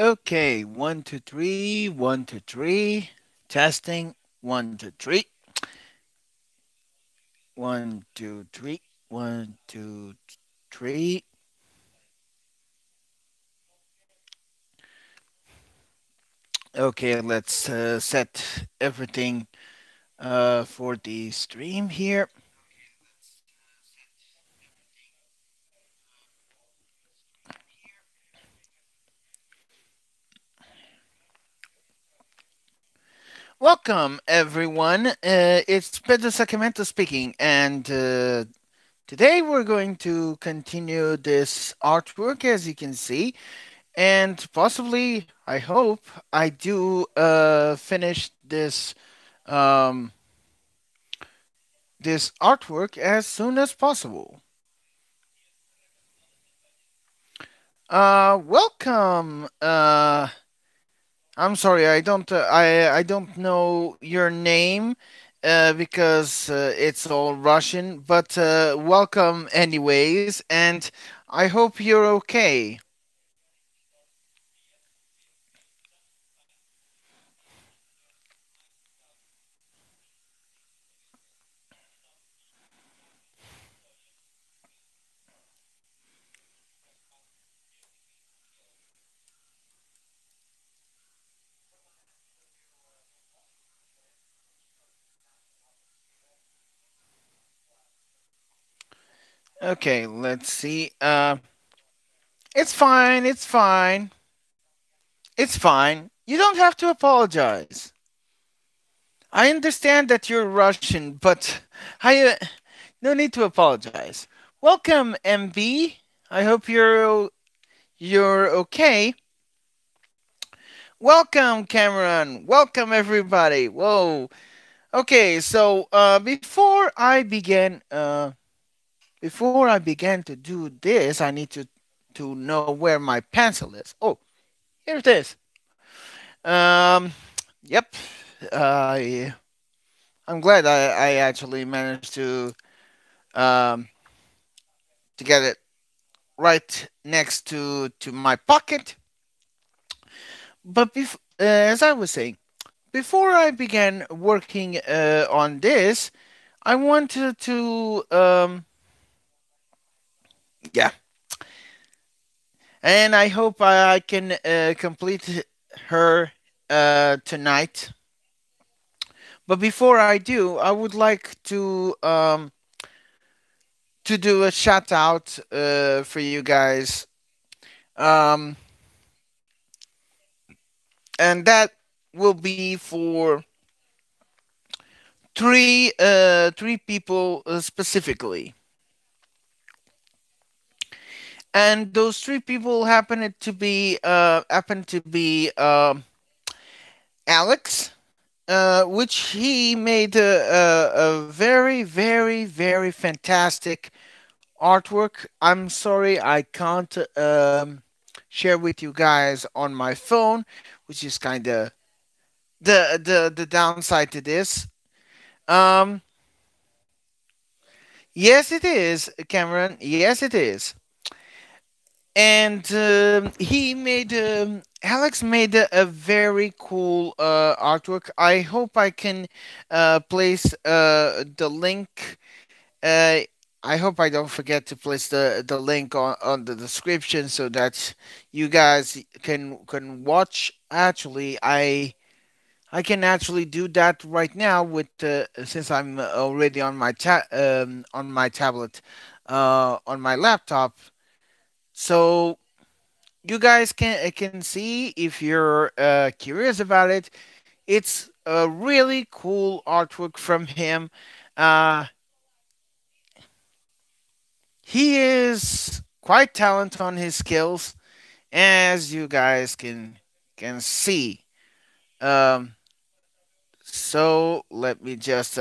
Okay, 1, 2, 3, 1, 2, 3. Testing 1, 2, 3. 1, 2, 3. 1, 2, 3. Okay, let's set everything for the stream here. Welcome, everyone. It's Pedro Sacramento speaking, and today we're going to continue this artwork, as you can see, and possibly, I hope, I do finish um, this artwork as soon as possible. Welcome. I'm sorry, I don't know your name because it's all Russian, but welcome anyways, and I hope you're okay. Okay, let's see. It's fine. It's fine. It's fine. You don't have to apologize. I understand that you're Russian, but no need to apologize. Welcome, MB. I hope you're okay. Welcome, Cameron. Welcome, everybody. Whoa. Okay, so before I begin to do this, I need to know where my pencil is. Oh, here it is. Um, yep. I I'm glad I actually managed um to get it right next to my pocket. But as I was saying, before I began working on this, I wanted to yeah, and I hope I can complete her tonight. But before I do, I would like to do a shout out for you guys, um, and that will be for three people specifically, and those three people happen to be Alex, which he made a very, very, very fantastic artwork. I'm sorry I can't share with you guys on my phone, which is kind of the downside to this. Um, yes, it is, Cameron. Yes, it is. And he made Alex made a very cool artwork. I hope I can place the link. Uh, I hope I don't forget to place the link on the description so that you guys can watch. Actually, I can actually do that right now with since I'm already on on my tablet on my laptop. So you guys can see if you're curious about it. It's a really cool artwork from him. Uh, he is quite talented on his skills, as you guys can see. Um, so let me just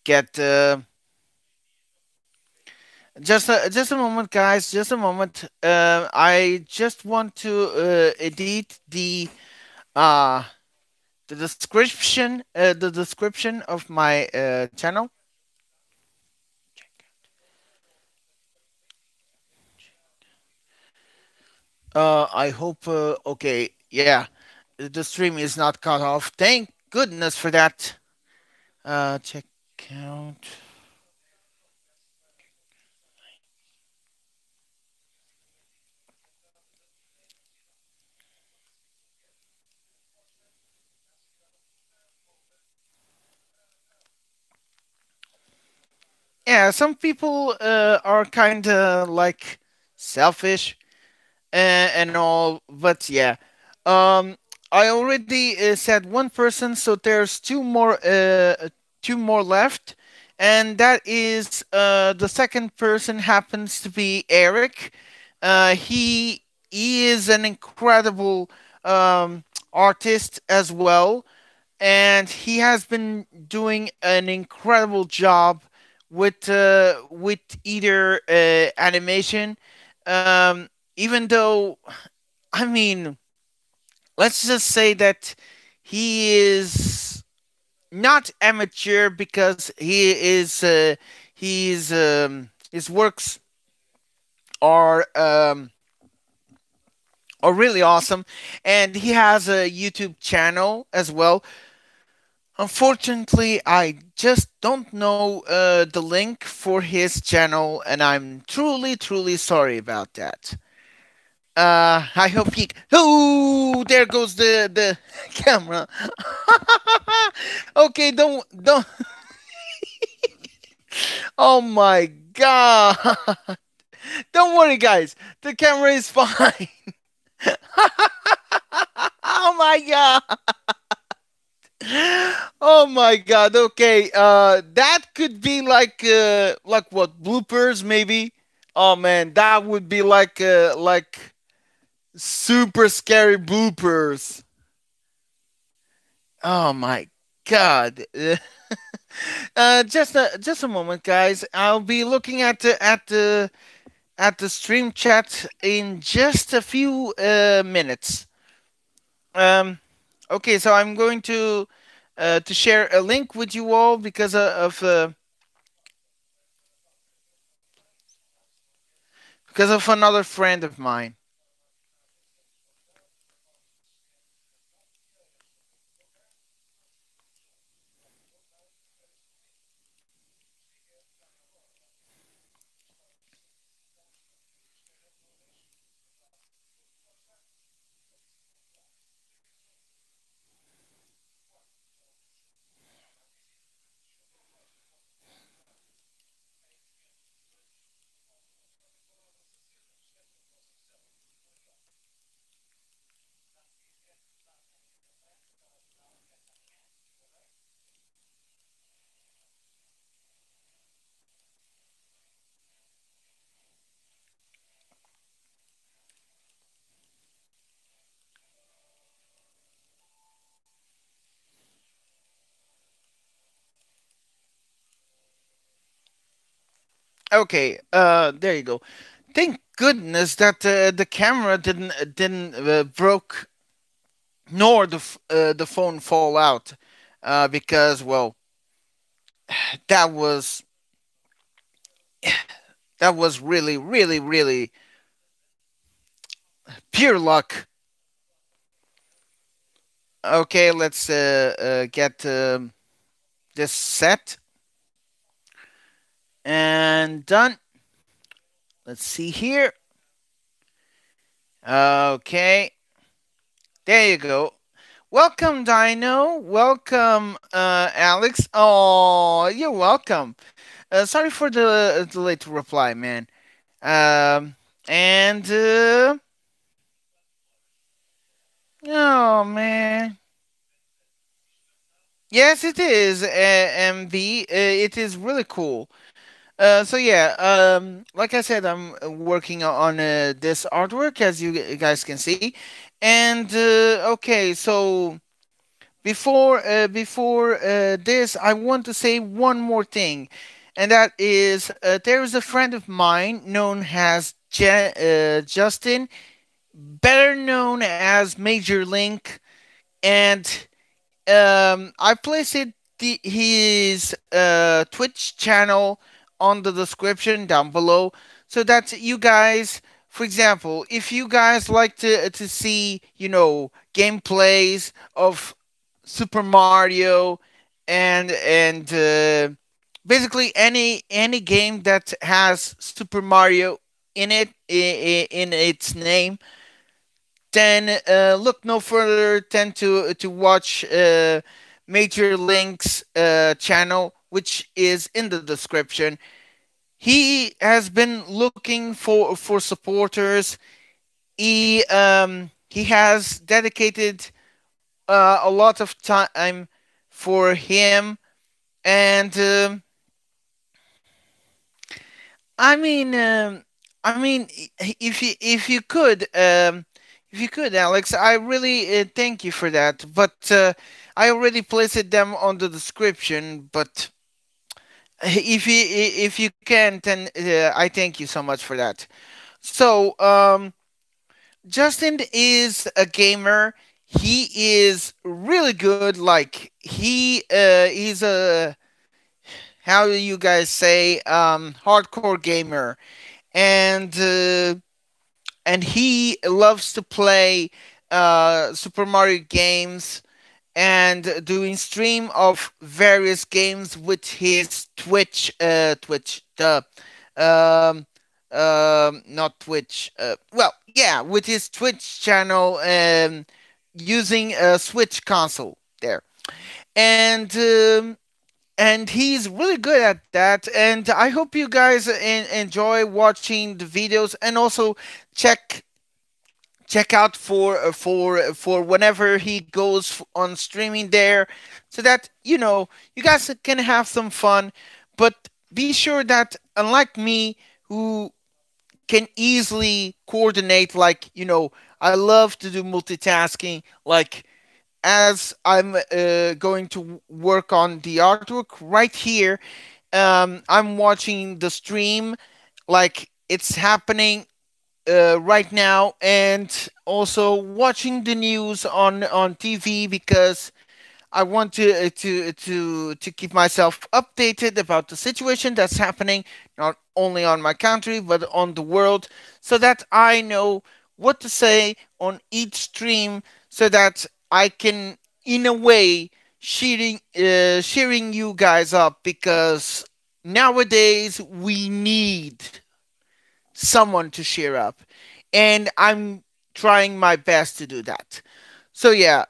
get just a moment, guys. Just a moment. I just want to edit uh the description of my channel. I hope. Okay, yeah, the stream is not cut off. Thank goodness for that. Check out. Yeah, some people are kind of like selfish and all, but yeah. Um, I already said one person, so there's two more left, and that is the second person happens to be Eric. He is an incredible artist as well, and he has been doing an incredible job with either animation. Even though, I mean, let's just say that he is not amateur because his works are are really awesome, and he has a YouTube channel as well. Unfortunately, I just don't know the link for his channel, and I'm truly, truly sorry about that. I hope he. Oh, there goes the camera. Okay, don't. Oh my god! Don't worry, guys. The camera is fine. Oh my god! Oh my god. Okay. That could be like what, bloopers maybe. Oh man, that would be like super scary bloopers. Oh my god. Just a moment, guys. I'll be looking at the stream chat in just a few minutes. Um. Okay, so I'm going to share a link with you all because of another friend of mine. Okay, there you go. Thank goodness that the camera didn't broke nor the phone fall out, because well, that was that was really really really pure luck. Okay, let's get this set and done. Let's see here. Okay, there you go. Welcome, Dino. Welcome, Alex. Oh, you're welcome. Sorry for the late reply, man. And oh man, yes, it is MV. It is really cool. So yeah, like I said, I'm working on this artwork, as you guys can see, and okay, so before this, I want to say one more thing, and that is there is a friend of mine known as Justin, better known as MajorLink, and I placed his Twitch channel on the description down below so that you guys for example, if you guys like to see, gameplays of Super Mario and basically any game that has Super Mario in it in its name, then look no further than to watch Major Link's channel, which is in the description. He has been looking for supporters. He has dedicated a lot of time for him, and I mean, I mean, if you could, Alex, I really thank you for that. But I already placed them on the description. But if you can, then I thank you so much for that. So Justin is a gamer. He is really good. Like he's a, how do you guys say, hardcore gamer, and he loves to play Super Mario games and doing stream of various games with his Twitch, um, not Twitch, well, yeah, with his Twitch channel, using a Switch console there, and he's really good at that. And I hope you guys enjoy watching the videos, and also check out for whenever he goes on streaming there, so that you guys can have some fun. But be sure that, unlike me, who can easily coordinate, like, I love to do multitasking, like, as I'm going to work on the artwork right here, I'm watching the stream, like it's happening right now, and also watching the news on TV, because I want to keep myself updated about the situation that's happening, not only on my country but on the world, so that I know what to say on each stream, so that I can, in a way, cheering you guys up, because nowadays we need someone to cheer up, and I'm trying my best to do that. So yeah,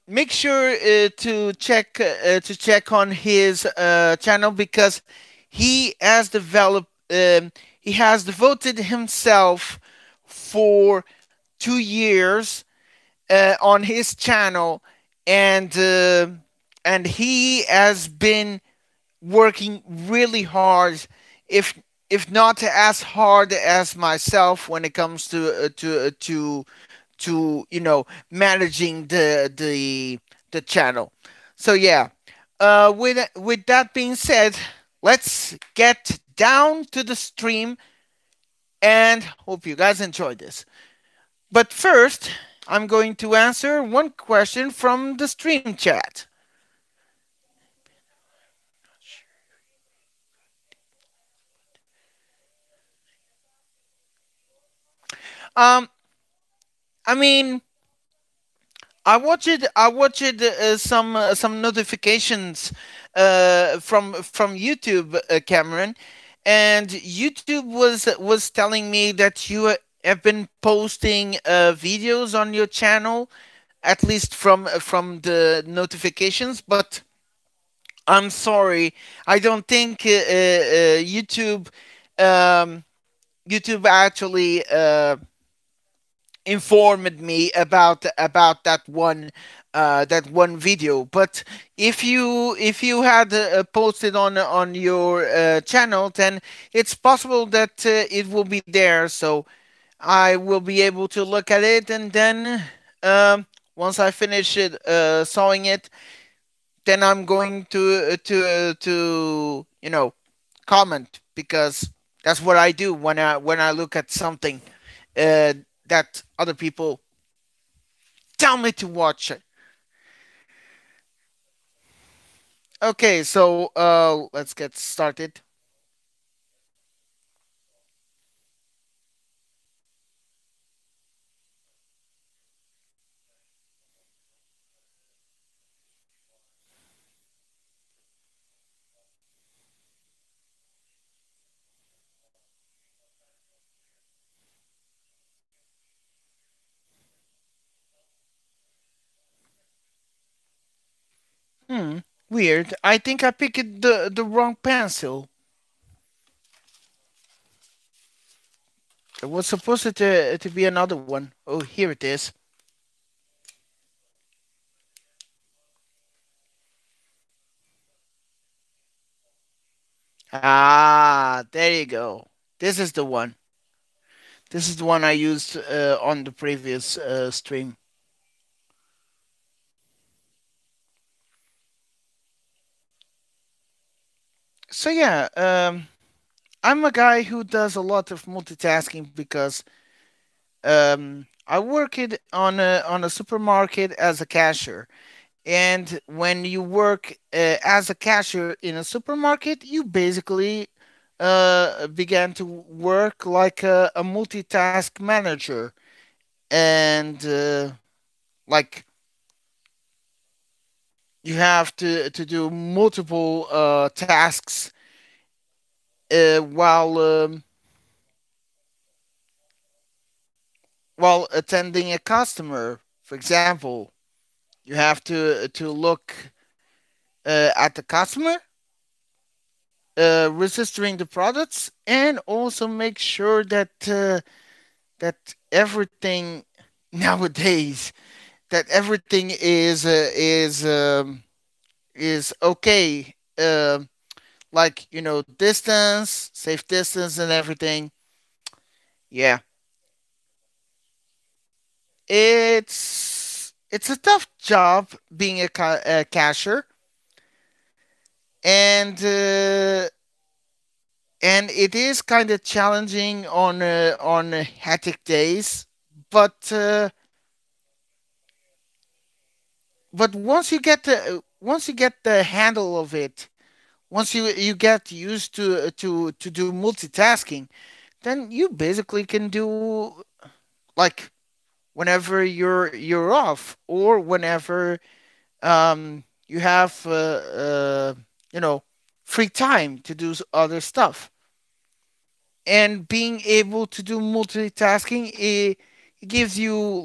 make sure to check on his channel, because he has he has devoted himself for 2 years on his channel, and he has been working really hard, if not as hard as myself, when it comes to managing the channel. So yeah, with that being said, let's get down to the stream, and hope you guys enjoyed this. But first, I'm going to answer one question from the stream chat. um I mean, I watched some notifications from YouTube, Cameron, and YouTube was telling me that you have been posting videos on your channel, at least from the notifications. But I'm sorry, I don't think um, YouTube actually informed me about that one video. But if you had posted on your channel, then it's possible that it will be there, so I will be able to look at it, and then once I finish it sawing it, then I'm going to comment, because that's what I do when I look at something uh, that other people tell me to watch it. Okay, so let's get started. Hmm. Weird. I think I picked the wrong pencil. It was supposed to be another one. Oh, here it is. Ah, there you go. This is the one. This is the one I used on the previous stream. So yeah, I'm a guy who does a lot of multitasking because I work it on a supermarket as a cashier. And when you work as a cashier in a supermarket, you basically began to work like a multitask manager, and like you have to do multiple tasks while while attending a customer. For example, you have to look at the customer, registering the products, and also make sure that everything nowadays that everything is okay. Like distance, safe distance, and everything. Yeah, it's a tough job being a cashier, and and it is kind of challenging on hectic days. But once you get the handle of it, once you get used to do multitasking, then you basically can do like whenever you're off or whenever you have you know free time to do other stuff. And being able to do multitasking, it gives you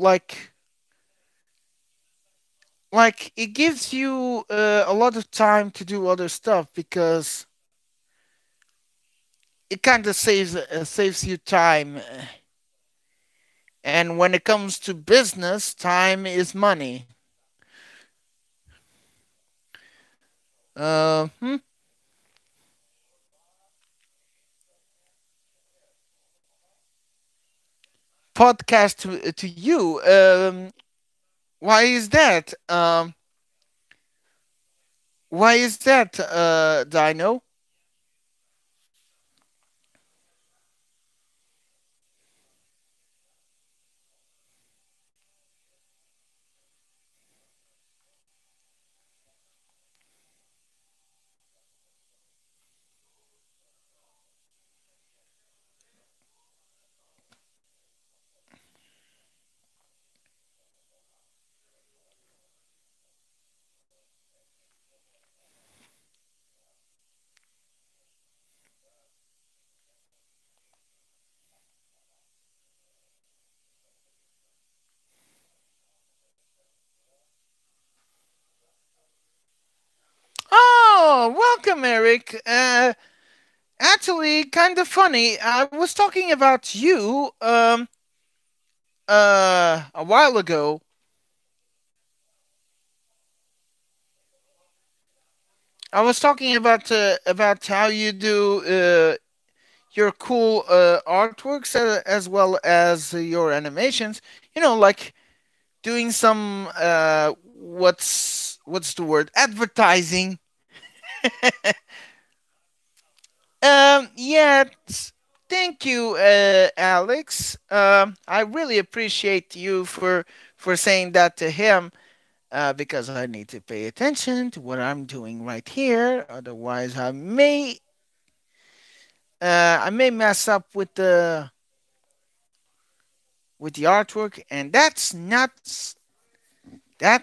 it gives you a lot of time to do other stuff because it kind of saves you time. And when it comes to business, time is money. Hmm? Podcast to you. Why is that? Why is that, Dino? Oh, welcome, Eric. Actually, kind of funny. I was talking about you a while ago. I was talking about how you do your cool artworks as well as your animations. Like doing some what's the word? Advertising. Yeah. Thank you, Alex. I really appreciate you for saying that to him. Because I need to pay attention to what I'm doing right here. Otherwise, I may mess up with the artwork, and that's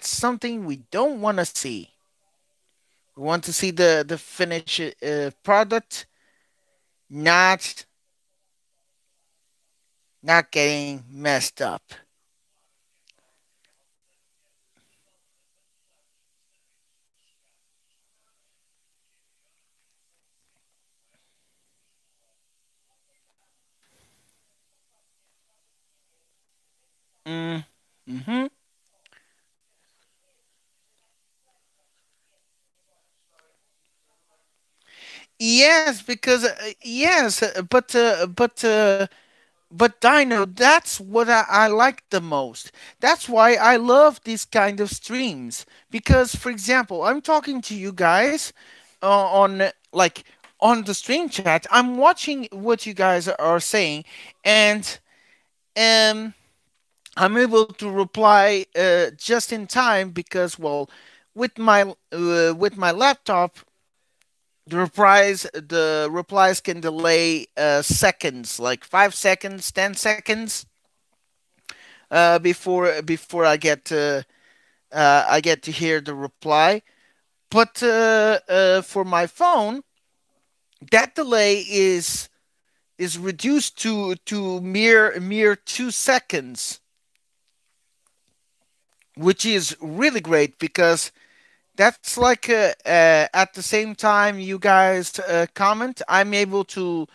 something we don't want to see. We want to see the finished product, not not getting messed up. Hmm. Yes, because yes, but Dino, that's what I like the most. That's why I love these kind of streams. Because, for example, I'm talking to you guys on like on the stream chat. I'm watching what you guys are saying, and um, I'm able to reply just in time because, well, with my laptop, the replies can delay seconds, like 5 seconds, 10 seconds before I get to hear the reply. But for my phone, that delay is reduced to mere 2 seconds, which is really great because that's like at the same time you guys comment, I'm able to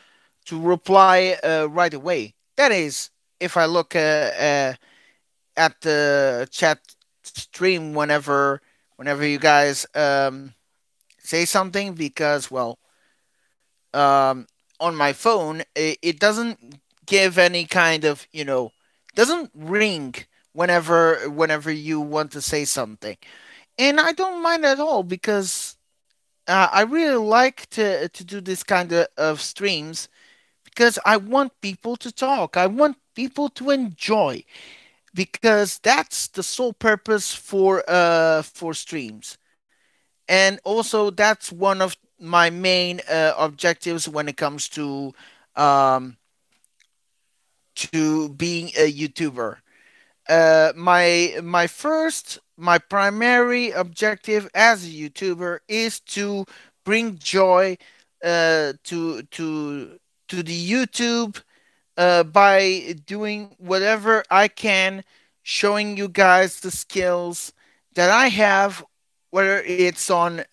reply right away. That is, if I look at the chat stream whenever you guys say something, because, well, um, on my phone it doesn't give any kind of, doesn't ring whenever you want to say something, and I don't mind at all because I really like to do this kind of streams because I want people to talk. I want people to enjoy because that's the sole purpose for streams. And also that's one of my main objectives when it comes um, to being a YouTuber. My primary objective as a YouTuber is to bring joy to the YouTube by doing whatever I can, showing you guys the skills that I have, whether it's on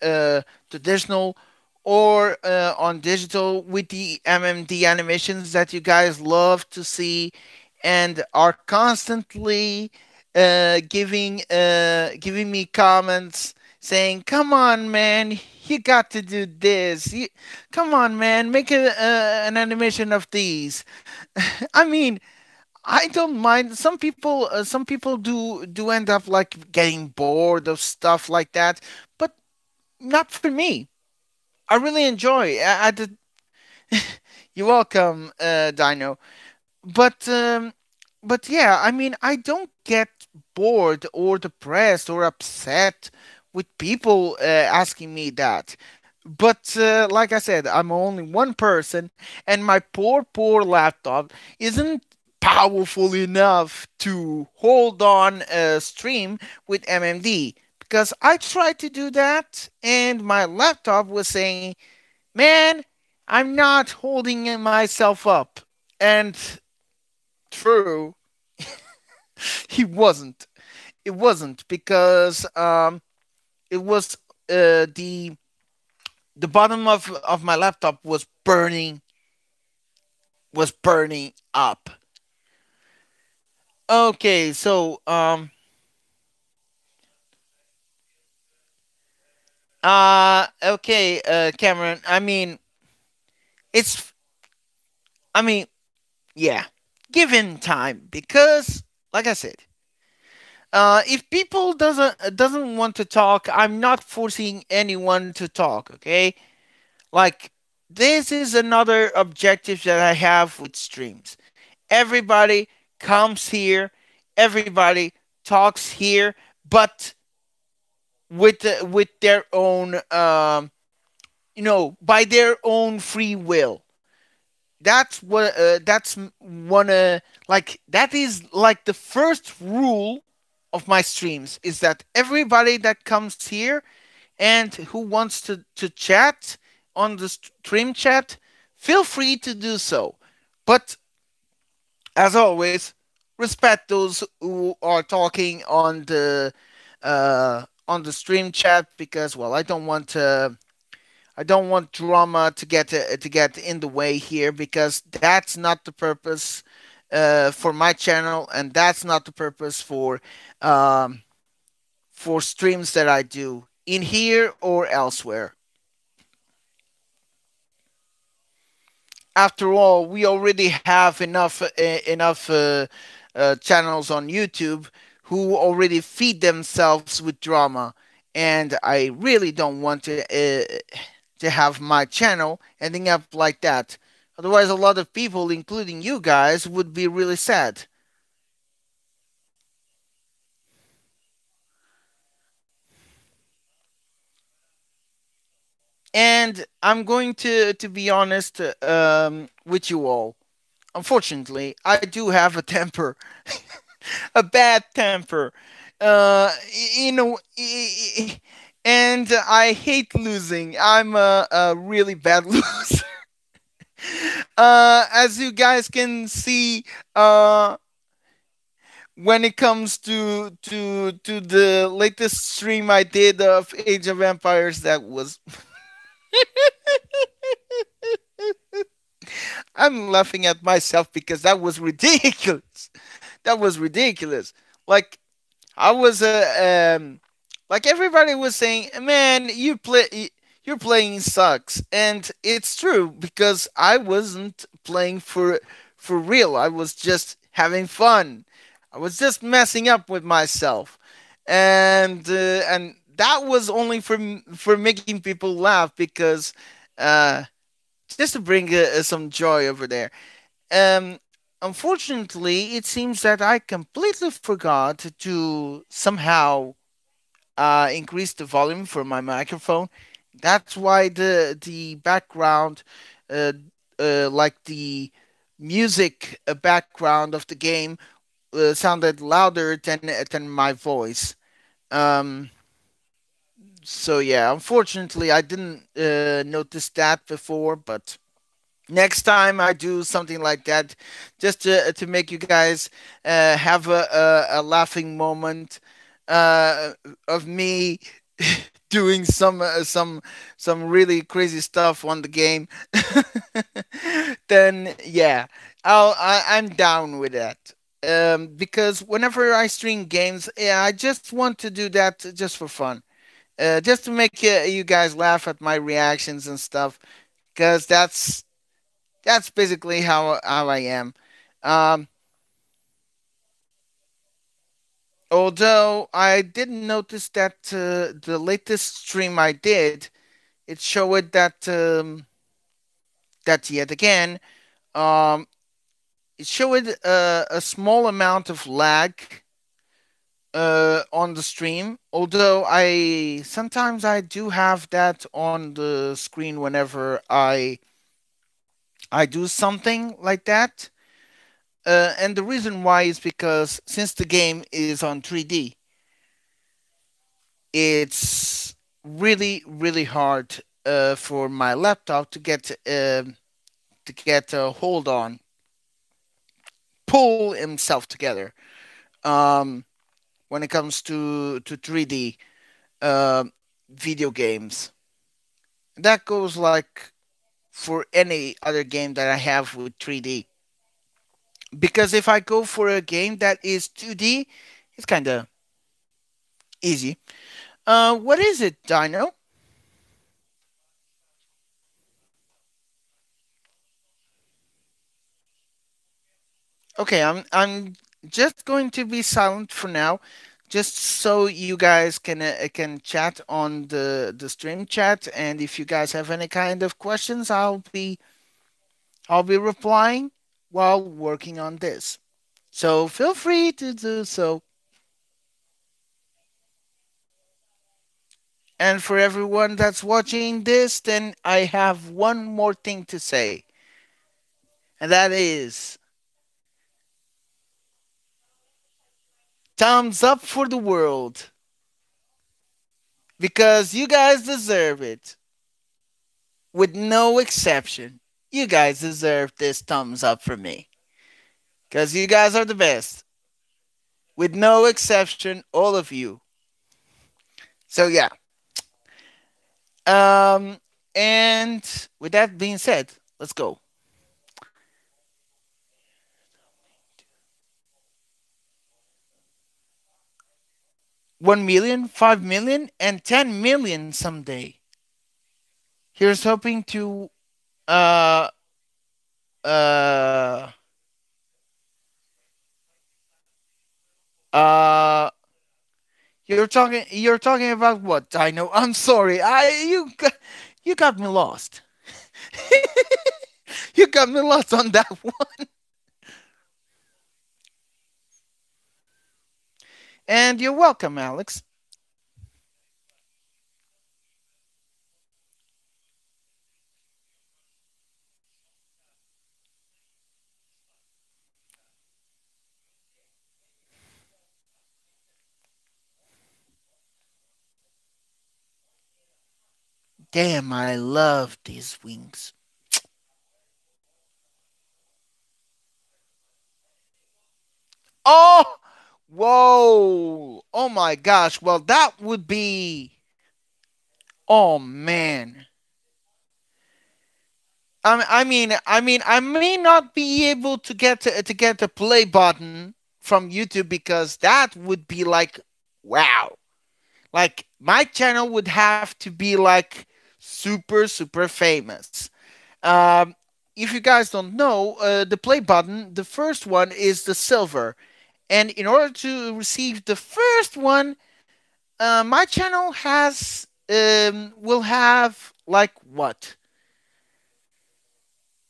traditional or on digital, with the MMD animations that you guys love to see and are constantly giving me comments saying, "Come on, man, you got to do this. Come on, man, make an animation of these." I mean, I don't mind. Some people do end up like getting bored of stuff like that, but not for me. I really enjoy. You're welcome, Dino. But yeah, I mean, I don't get bored or depressed or upset with people asking me that. But like I said, I'm only one person, and my poor laptop isn't powerful enough to hold on a stream with MMD. Because I tried to do that, and my laptop was saying, "Man, I'm not holding myself up." And true, he wasn't. It wasn't because it was the bottom of my laptop was burning up. Okay, so okay, Cameron. It's I mean yeah, given time, because like I said, if people doesn't want to talk, I'm not forcing anyone to talk. Okay, like, this is another objective that I have with streams. Everybody comes here, everybody talks here, but with their own by their own free will. That's one like that is like the first rule of my streams, is that everybody that comes here and who wants to chat on the stream chat, feel free to do so. But as always, respect those who are talking on the stream chat, because, well, I don't want drama to get in the way here, because that's not the purpose for my channel, and that's not the purpose um, for streams that I do in here or elsewhere. After all, we already have enough channels on YouTube who already feed themselves with drama, and I really don't want to have my channel ending up like that. Otherwise, a lot of people, including you guys, would be really sad. And I'm going to be honest with you all. Unfortunately, I do have a temper, a bad temper. You know, and I hate losing. I'm a really bad loser. As you guys can see, uh, when it comes to the latest stream I did of Age of Empires, that was I'm laughing at myself because that was ridiculous. That was ridiculous. Like I was like everybody was saying, man, you're playing sucks, and it's true because I wasn't playing for real. I was just having fun. I was just messing up with myself, and that was only for making people laugh because uh, just to bring some joy over there. Um, Unfortunately, it seems that I completely forgot to somehow increase the volume for my microphone. That's why the background, uh, like the music background of the game, sounded louder than my voice. Um, so yeah, unfortunately, I didn't notice that before, but next time I do something like that, just to make you guys have a laughing moment uh, of me doing some really crazy stuff on the game, then yeah, I'm down with that. Because whenever I stream games, yeah, I just want to do that just for fun, just to make you guys laugh at my reactions and stuff. Because that's basically how I am. Um, Although I didn't notice that the latest stream I did, it showed that yet again, um, it showed a small amount of lag on the stream. Although I do have that on the screen whenever I do something like that. And the reason why is because since the game is on 3D, it's really hard for my laptop to get a hold on, pull himself together um, when it comes to 3D uh, video games. That goes like for any other game that I have with 3D. Because if I go for a game that is 2D, it's kind of easy. What is it, Dino? Okay, I'm just going to be silent for now, just so you guys can chat on the stream chat, and if you guys have any kind of questions, I'll be replying while working on this. So feel free to do so. And for everyone that's watching this, then I have one more thing to say, and that is thumbs up for the world because you guys deserve it. With no exception. You guys deserve this thumbs up from me. Because you guys are the best. With no exception, all of you. So, yeah. Um, and with that being said, let's go. 1 million, 5 million, and 10 million someday. Here's hoping to uh uh uh you're talking about what, Dino? I'm sorry. You got me lost. You got me lost on that one. And you're welcome, Alex. Damn, I love these wings. Oh, whoa. Oh my gosh. Well, that would be. Oh man. I may not be able to get the play button from YouTube because that would be like, wow. Like my channel would have to be like super famous. Um, if you guys don't know, the play button, the first one is the silver, and in order to receive the first one, my channel has will have like what,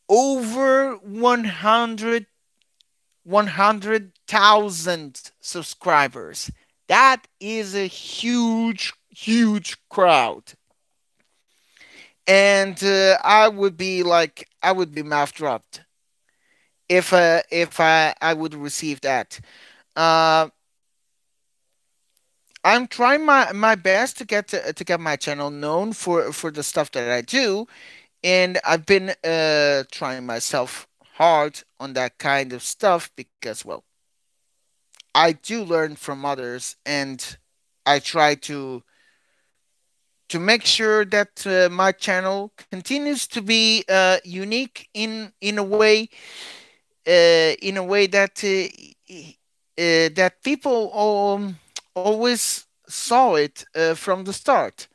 over 100,000 subscribers. That is a huge crowd. And I would be mouth dropped if I would receive that. Uh, I'm trying my best to get my channel known for the stuff that I do, and I've been trying myself hard on that kind of stuff because, well, I do learn from others, and I try to make sure that my channel continues to be unique in a way that people always saw it from the start.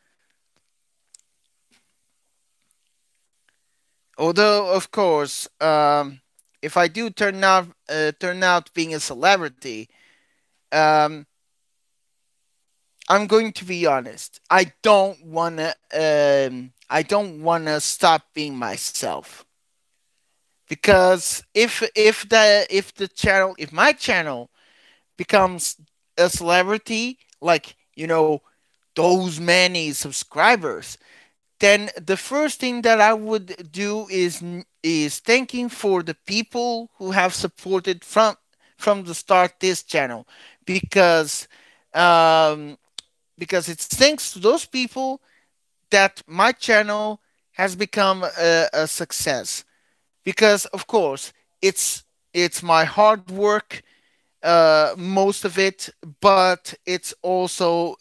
Although, of course, if I do turn out being a celebrity, um, I'm going to be honest. I don't wanna stop being myself, because if my channel becomes a celebrity, like, those many subscribers, then the first thing that I would do is thanking for the people who have supported from the start this channel, because um, because it's thanks to those people that my channel has become a success. Because of course it's my hard work, most of it, but it's also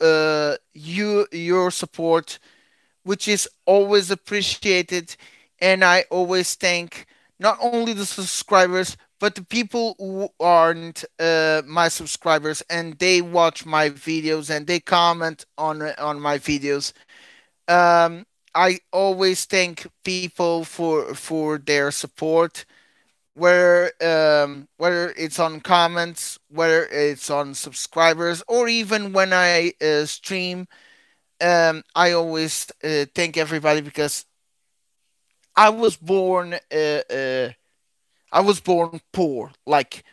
your support, which is always appreciated. And I always thank not only the subscribers, but the people who aren't my subscribers, and they watch my videos and they comment on my videos. I always thank people for their support, whether it's on comments, whether it's on subscribers, or even when I stream. I always thank everybody, because I was born I was born poor. Like,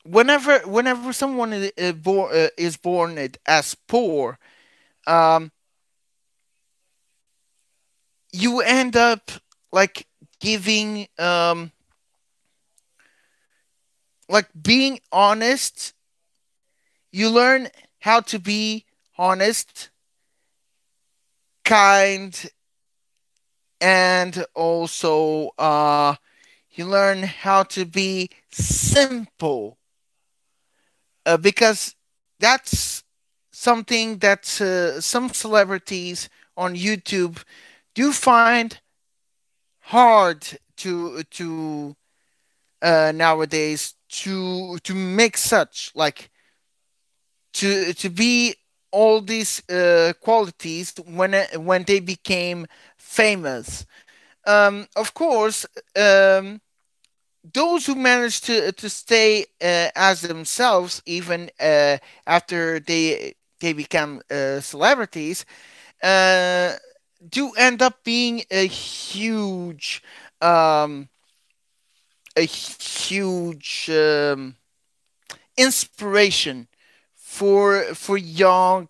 whenever someone is born as poor, um, you end up like giving like being honest. You learn how to be honest, kind, and also you learn how to be simple, because that's something that some celebrities on YouTube do find hard to nowadays, to make such, like, to be all these qualities when they became famous. Of course, um, those who manage to stay as themselves even after they become celebrities uh, do end up being um, a huge inspiration for young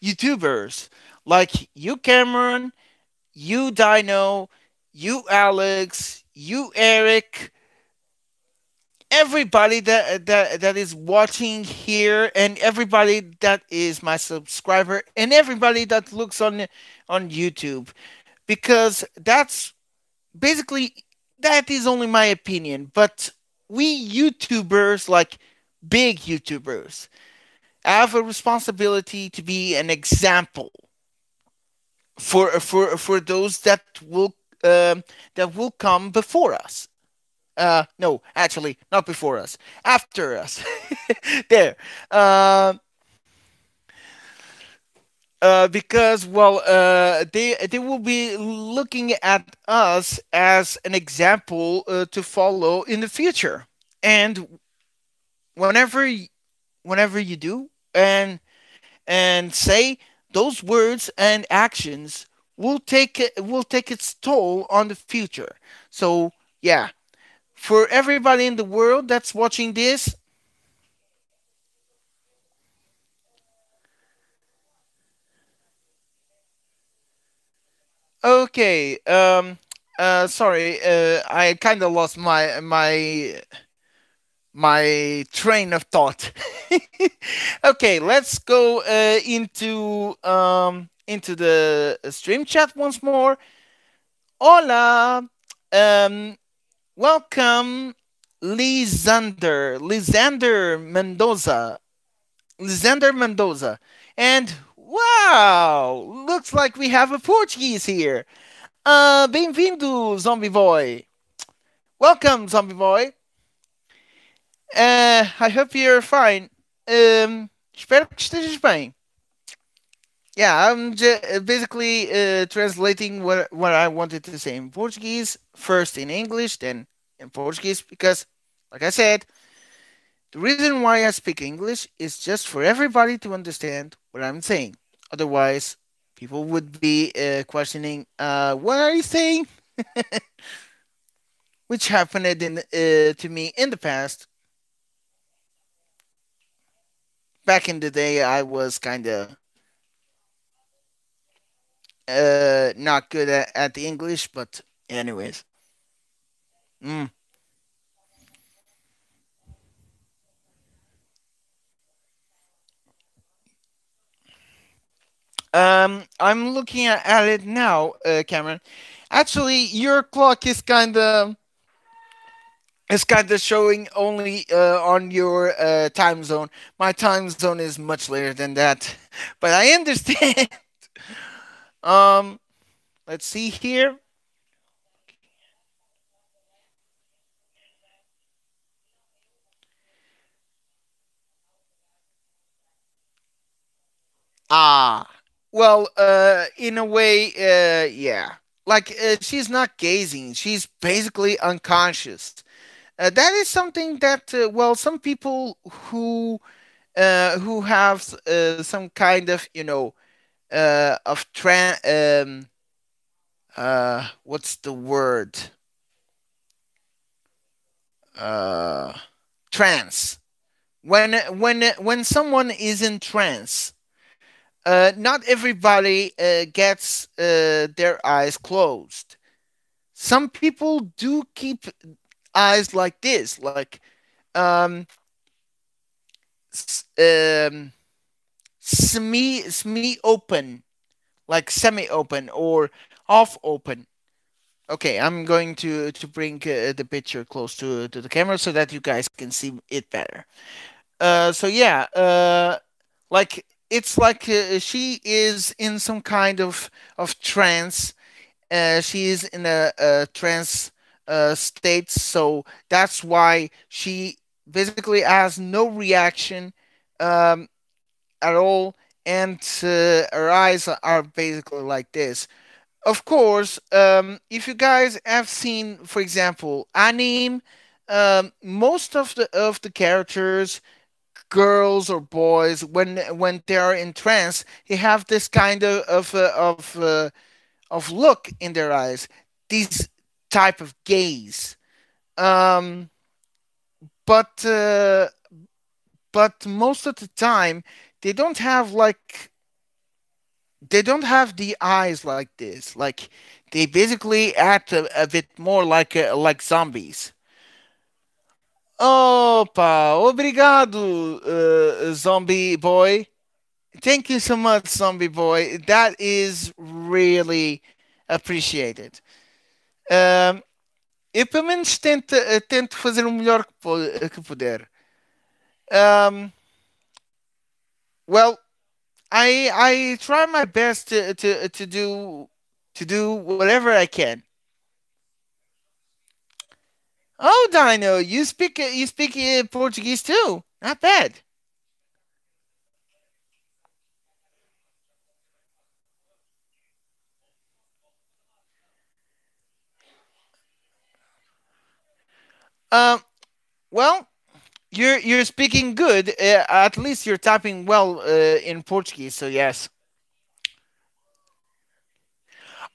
YouTubers like you, Cameron, you, Dino, you, Alex, you, Eric, everybody that is watching here, and everybody that is my subscriber, and everybody that looks on YouTube, because that's basically, that is only my opinion, but we YouTubers, like big YouTubers, have a responsibility to be an example for those that will come before us. No, actually, not before us, after us. There. Uh, because well, they will be looking at us as an example to follow in the future. And whenever whenever you do and say those words and actions will take its toll on the future. So yeah, for everybody in the world that's watching this, okay. Sorry. I kind of lost my train of thought. Okay, let's go into the stream chat once more. Hola. Um, welcome, Lisander Mendoza, and wow, looks like we have a Portuguese here. Bem-vindo, Zombie Boy. Welcome, Zombie Boy. I hope you're fine. Espero que estejas bem. Yeah, I'm basically translating what I wanted to say in Portuguese, first in English, then in Portuguese, because, like I said, the reason why I speak English is just for everybody to understand what I'm saying. Otherwise, people would be questioning, what are you saying? Which happened to me in the past. Back in the day, I was kind of not good at the English, but anyways. Mm. I'm looking at it now, Cameron. Actually, your clock is kind of showing only on your time zone. My time zone is much later than that, but I understand. um, let's see here. Ah, well, in a way, yeah. Like she's not gazing; she's basically unconscious. That is something that, well, some people who have some kind of, of what's the word? Uh, trance. When someone is in trance, not everybody gets their eyes closed. Some people do keep eyes like this, like um, um, semi open, like semi open or half open. Okay, I'm going to bring the picture close to the camera so that you guys can see it better. So yeah, like it's like she is in some kind of trance. She is in a trance state, so that's why she basically has no reaction um, at all, and her eyes are basically like this. Of course, if you guys have seen, for example, anime, most of the characters, girls or boys, when they are in trance, they have this kind of look in their eyes, this type of gaze. Um, but uh, but most of the time, they don't have like they don't have the eyes like this. Like they basically act a bit more like zombies. Opa, obrigado, zombie boy. Thank you so much, zombie boy. That is really appreciated. Um, eu pelo menos tento fazer o melhor que puder. Um, well, I try my best to do whatever I can. Oh, Dino, you speak Portuguese too. Not bad. Um, well, you're speaking good. At least you're typing well in Portuguese. So yes.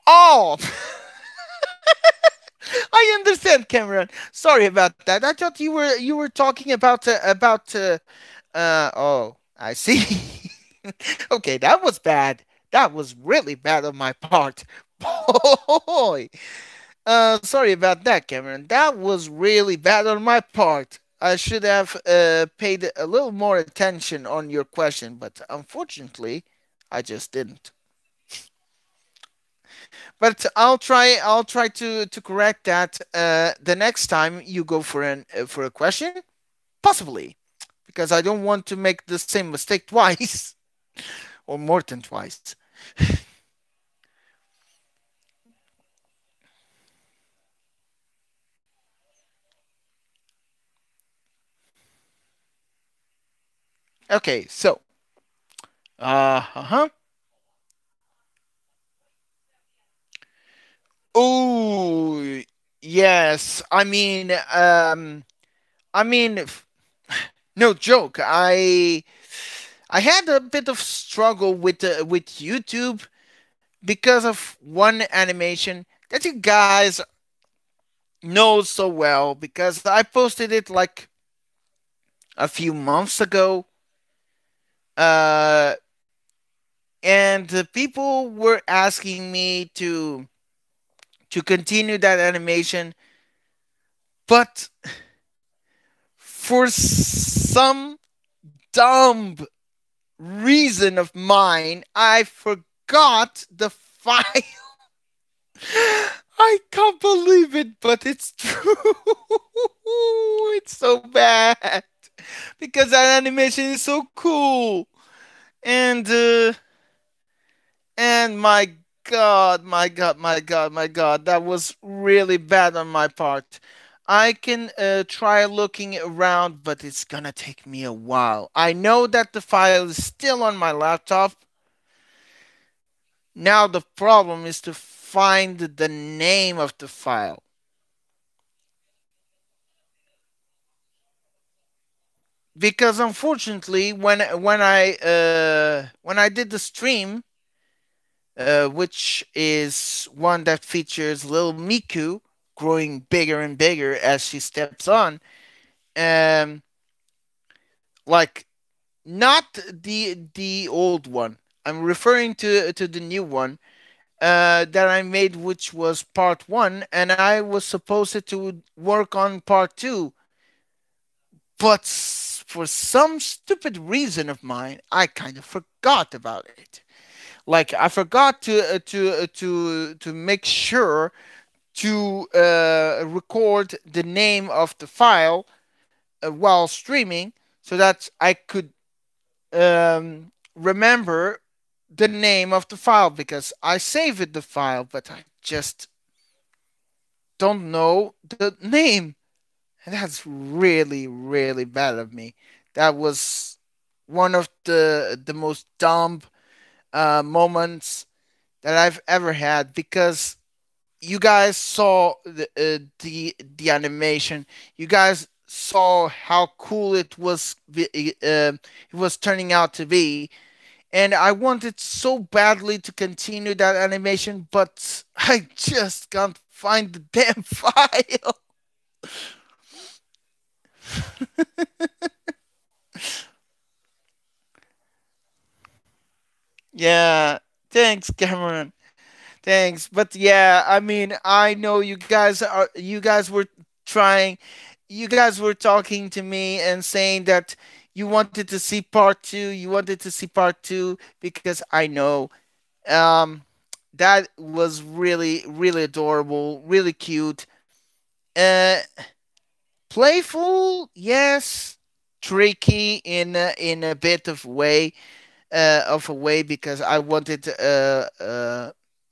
Oh, I understand, Cameron. Sorry about that. I thought you were talking about. I see. Okay, that was bad. That was really bad on my part. Boy. Sorry about that, Cameron. That was really bad on my part. I should have paid a little more attention on your question, but unfortunately, I just didn't. But I'll try to correct that the next time you go for a question, possibly, because I don't want to make the same mistake twice or more than twice. Okay, so huh. Oh yes, I mean, no joke. I had a bit of struggle with YouTube because of one animation that you guys know so well because I posted it like a few months ago, uh, and the people were asking me to continue that animation, but for some dumb reason of mine, I forgot the file. I can't believe it, but it's true. It's so bad because that animation is so cool, and my God, my God, my God, my God, that was really bad on my part. I can try looking around, but it's gonna take me a while. I know that the file is still on my laptop. Now the problem is to find the name of the file. Because unfortunately, when I did the stream, which is one that features little Miku growing bigger and bigger as she steps on, um, like not the old one. I'm referring to the new one that I made, which was part one, and I was supposed to work on part two, but for some stupid reason of mine, I kind of forgot about it. Like I forgot to make sure to record the name of the file while streaming, so that I could remember the name of the file because I saved the file, but I just don't know the name. And that's really, really bad of me. That was one of the most dumb moments that I've ever had, because you guys saw the animation. You guys saw how cool it was turning out to be, and I wanted so badly to continue that animation, but I just can't find the damn file. Yeah, thanks, Cameron. Thanks, but yeah, I mean, I know you guys were trying, you guys were talking to me and saying that you wanted to see part two. You wanted to see part two because I know um that was really really adorable, really cute, uh, playful, yes, tricky in a bit of a way, because I wanted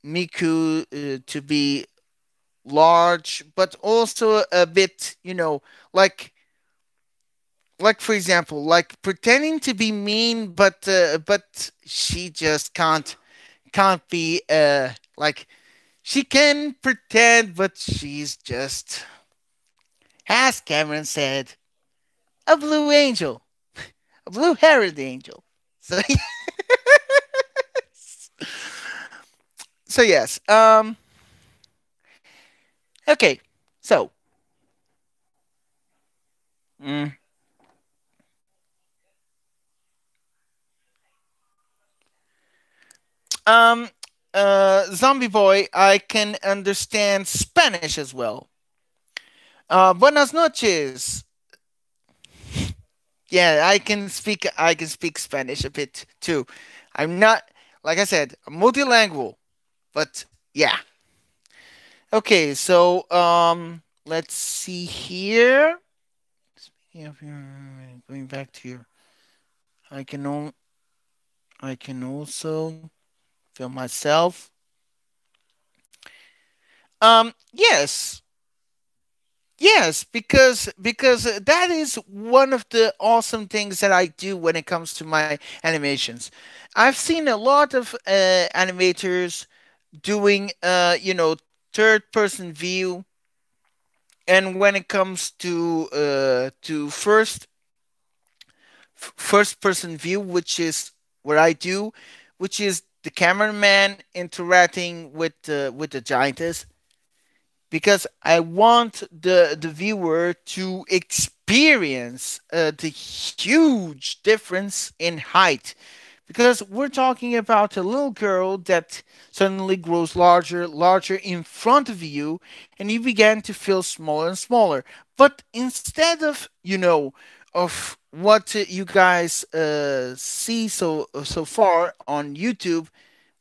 Miku to be large, but also a bit, like for example, like pretending to be mean, but she just can't be like she can pretend, but she's just, as Cameron said, a blue angel, a blue-haired angel. So so yes. Okay. So mm, um Zombie Boy, I can understand Spanish as well. Buenas noches. Yeah, I can speak Spanish a bit too. I'm not, like I said, multilingual, but yeah. Okay, so let's see here. Speaking of going back to your, I can I can also feel myself. Yes, yes, because that is one of the awesome things that I do when it comes to my animations. I've seen a lot of animators doing third person view, and when it comes to first person view, which is what I do, which is the cameraman interacting with the giantess, because I want the viewer to experience the huge difference in height, because we're talking about a little girl that suddenly grows larger in front of you, and you begin to feel smaller and smaller. But instead of of what you guys see so far on YouTube,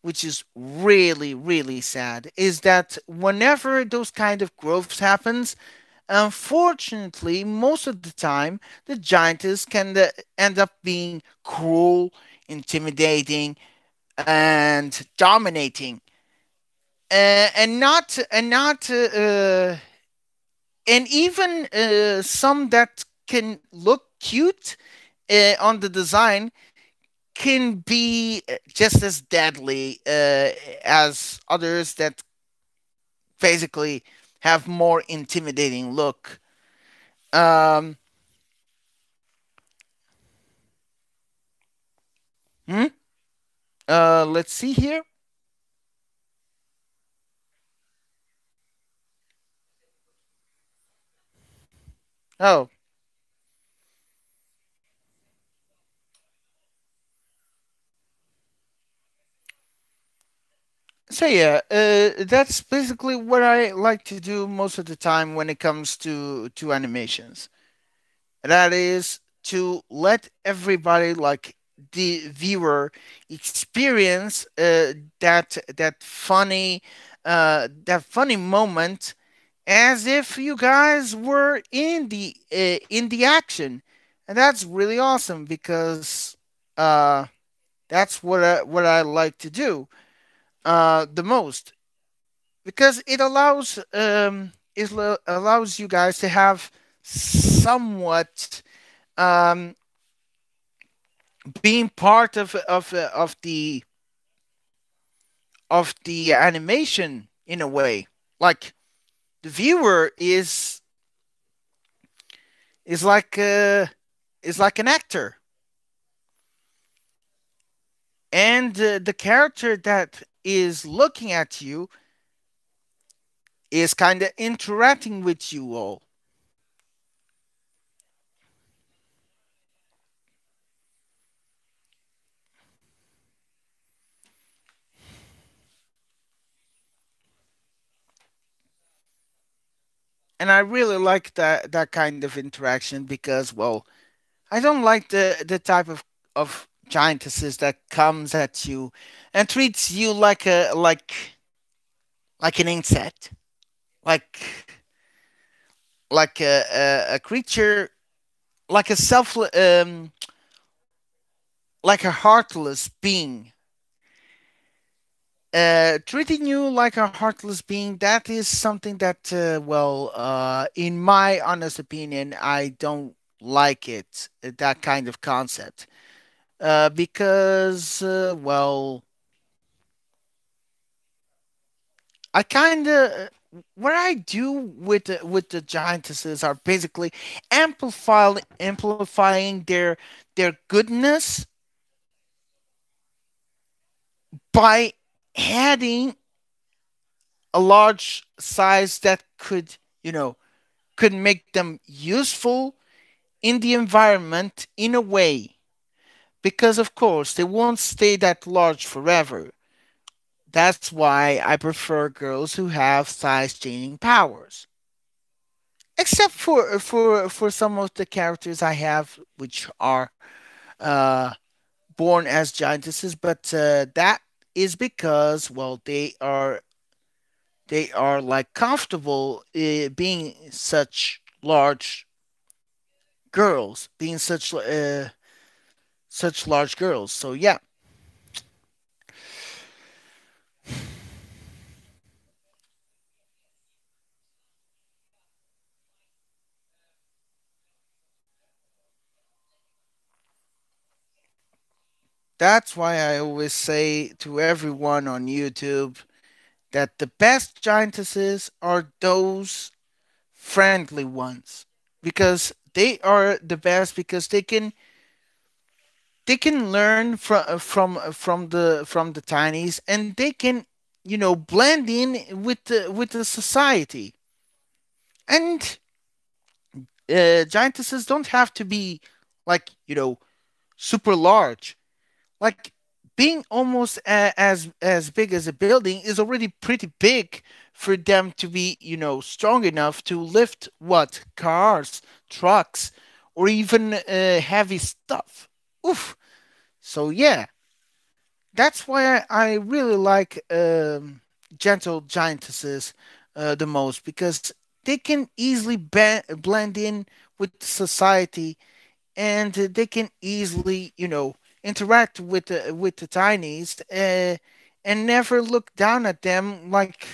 which is really really sad, is that whenever those kind of growths happens, unfortunately most of the time the giantess can end up being cruel, intimidating, and dominating, and not and even some that can look cute on the design can be just as deadly as others that basically have more intimidating look. Um, hmm? Let's see here. Oh, so yeah, that's basically what I like to do most of the time when it comes to animations. That is to let everybody, like the viewer, experience that funny moment, as if you guys were in the action, and that's really awesome, because uh, that's what I like to do the most, because it allows you guys to have somewhat um, being part of the animation in a way. Like the viewer is like is like an actor, and the character that is looking at you is kind of interacting with you all. And I really like that kind of interaction because, well, I don't like the type of giantesses that comes at you and treats you like an insect, like a creature, like a like a heartless being. Treating you like a heartless being, that is something that, in my honest opinion, I don't like it, that kind of concept. Because, I kind of what I do with the giantesses are basically amplifying their goodness by adding a large size that could make them useful in the environment in a way, because of course they won't stay that large forever. That's why I prefer girls who have size changing powers. Except for some of the characters I have, which are uh, born as giantesses, but that is because, well, they are like comfortable being such large girls, being such large girls. So yeah, that's why I always say to everyone on YouTube that the best giantesses are those friendly ones, because they are the best because they can learn from the tinies, and they can blend in with the society. And giantesses don't have to be like super large. Like being almost as big as a building is already pretty big for them to be strong enough to lift what cars, trucks, or even heavy stuff. Oof. So yeah, that's why I really like gentle giantesses the most, because they can easily blend in with society, and they can easily interact with the tinies, and never look down at them like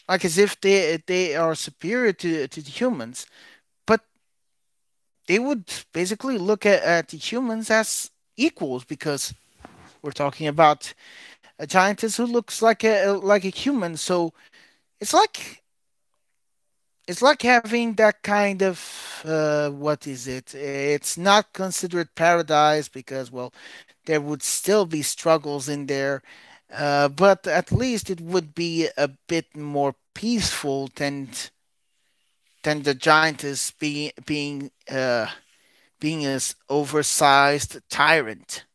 as if they are superior to the humans, but they would basically look at the humans as equals, because we're talking about a giantess who looks like a human. So it's like it's like having that kind of what is it? It's not considered paradise because, well, there would still be struggles in there, but at least it would be a bit more peaceful than the giantess being this oversized tyrant.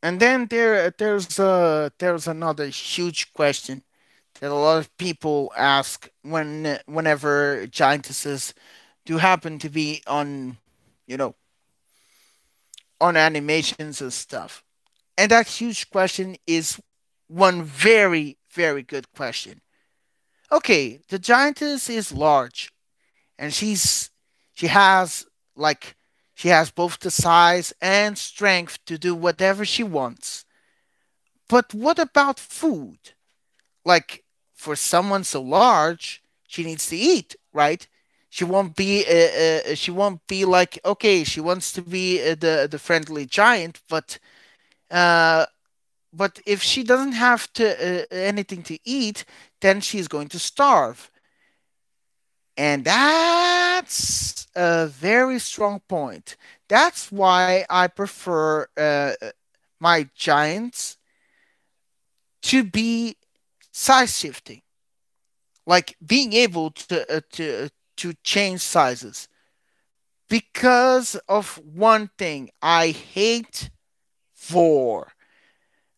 And then there's another huge question that a lot of people ask whenever giantesses do happen to be you know on animations and stuff. And that huge question is one very very good question. Okay, the giantess is large, and she has like she has both the size and strength to do whatever she wants. But what about food? Like, for someone so large, she needs to eat, right? She won't be like, okay, she wants to be the friendly giant, uh but if she doesn't have to anything to eat, then she's going to starve. And that's a very strong point. That's why I prefer my giants to be size shifting, like being able to change sizes. Because of one thing, I hate vor,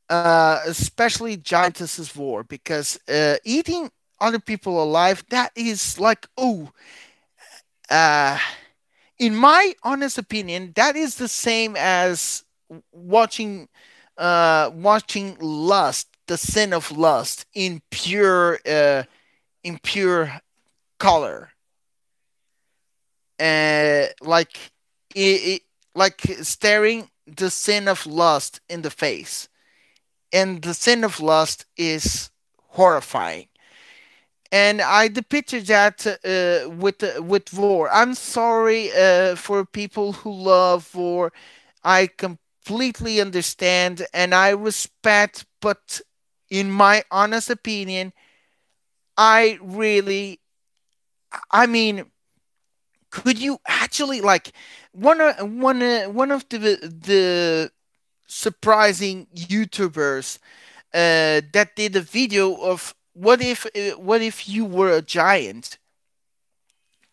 especially giantesses vor, because eating other people alive, that is like, oh, uh, in my honest opinion, that is the same as watching watching lust, the sin of lust in pure color. Like it, like staring the sin of lust in the face. And the sin of lust is horrifying. And I depicted that with Vor. I'm sorry for people who love Vor. I completely understand and I respect, but in my honest opinion, I really, I mean, could you actually like one of the surprising YouTubers that did a video of what if you were a giant.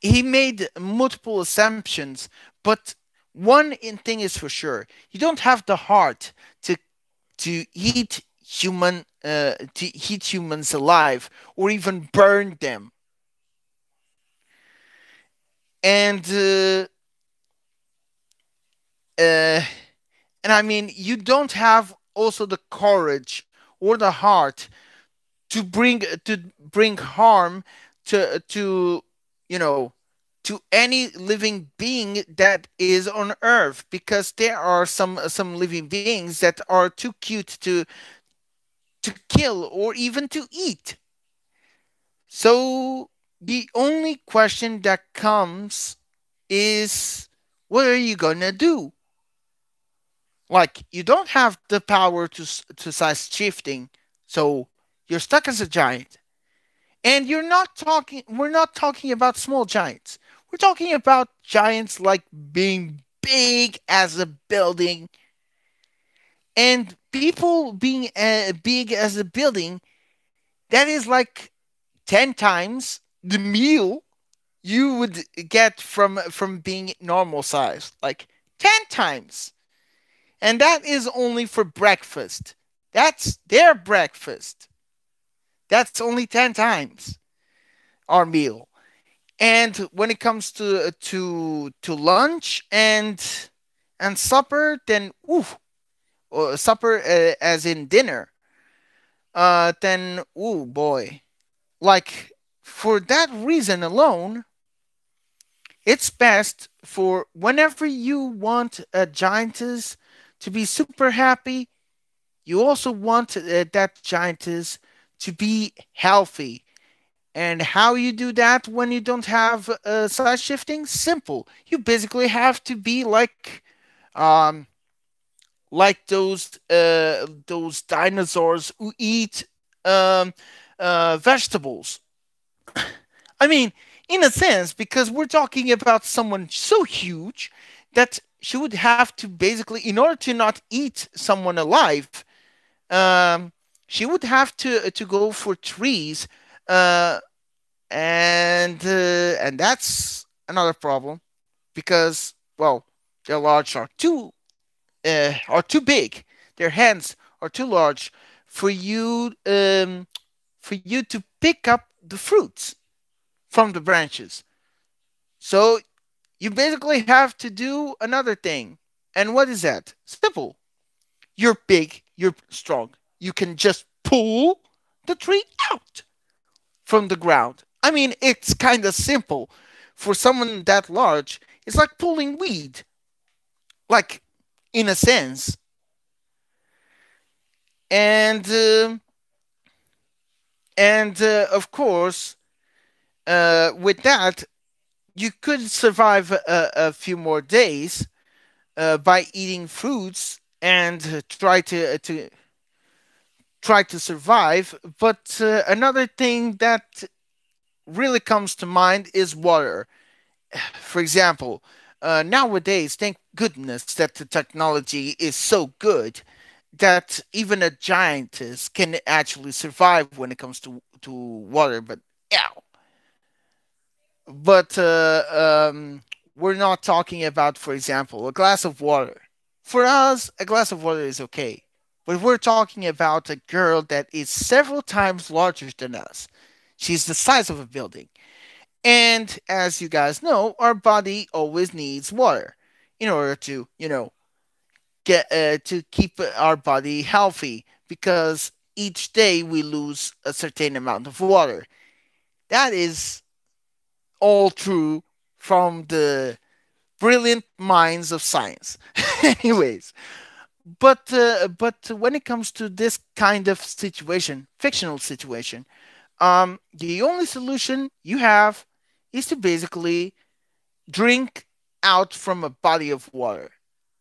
He made multiple assumptions, but thing is for sure: you don't have the heart to to eat humans alive or even burn them. And uh, and I mean, you don't have also the courage or the heart to bring harm to you know to any living being that is on earth, because there are some living beings that are too cute to kill or even to eat. So the only question that comes is, what are you gonna do? Like, you don't have the power to size shifting, so you're stuck as a giant. And we're not talking about small giants. We're talking about giants like being big as a building, and people being big as a building, that is like 10 times the meal you would get from being normal size. Like 10 times. And that is only for breakfast. That's their breakfast. That's only 10 times our meal. And when it comes to lunch and supper, then or supper as in dinner, then boy, like, for that reason alone, it's best for whenever you want a giantess to be super happy, you also want that giantess to be healthy. And how you do that when you don't have size shifting? Simple. You basically have to be um, like those dinosaurs who eat um, vegetables. I mean, in a sense, because we're talking about someone so huge that she would have to basically, in order to not eat someone alive, um, she would have to go for trees, uh, and that's another problem because, well, their large are too big. Their hands are too large for you to pick up the fruits from the branches. So you basically have to do another thing. And what is that? Simple. You're big, you're strong. You can just pull the tree out from the ground. I mean, it's kind of simple. For someone that large, it's like pulling weed, like, in a sense. and of course, with that, you could survive a few more days by eating fruits and try to survive. But another thing that really comes to mind is water. For example, nowadays, thank goodness that the technology is so good that even a giantess can actually survive when it comes to water. But yeah, but we're not talking about, for example, a glass of water. For us, a glass of water is okay. But we're talking about a girl that is several times larger than us. She's the size of a building. And as you guys know, our body always needs water in order to, get to keep our body healthy because each day we lose a certain amount of water. That is all true from the brilliant minds of science. Anyways, but when it comes to this kind of situation, fictional situation, the only solution you have is to basically drink out from a body of water,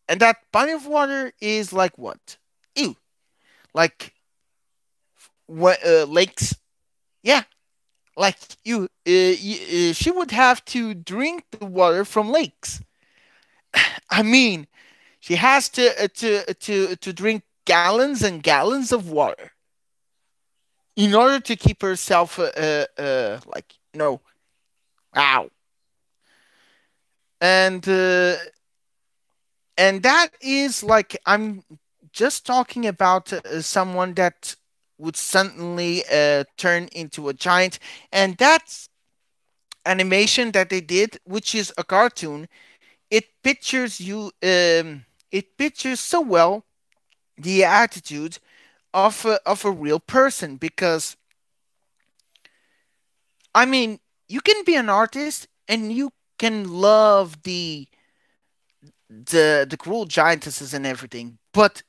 and that body of water is like what? Ew, like what? Lakes? Yeah, like she would have to drink the water from lakes. I mean, she has to drink gallons and gallons of water in order to keep herself like wow. And that is like, I'm just talking about someone that would suddenly turn into a giant, and that animation that they did, which is a cartoon, it pictures it pictures so well the attitude of a real person. Because I mean, you can be an artist and you can love the cruel giantesses and everything, but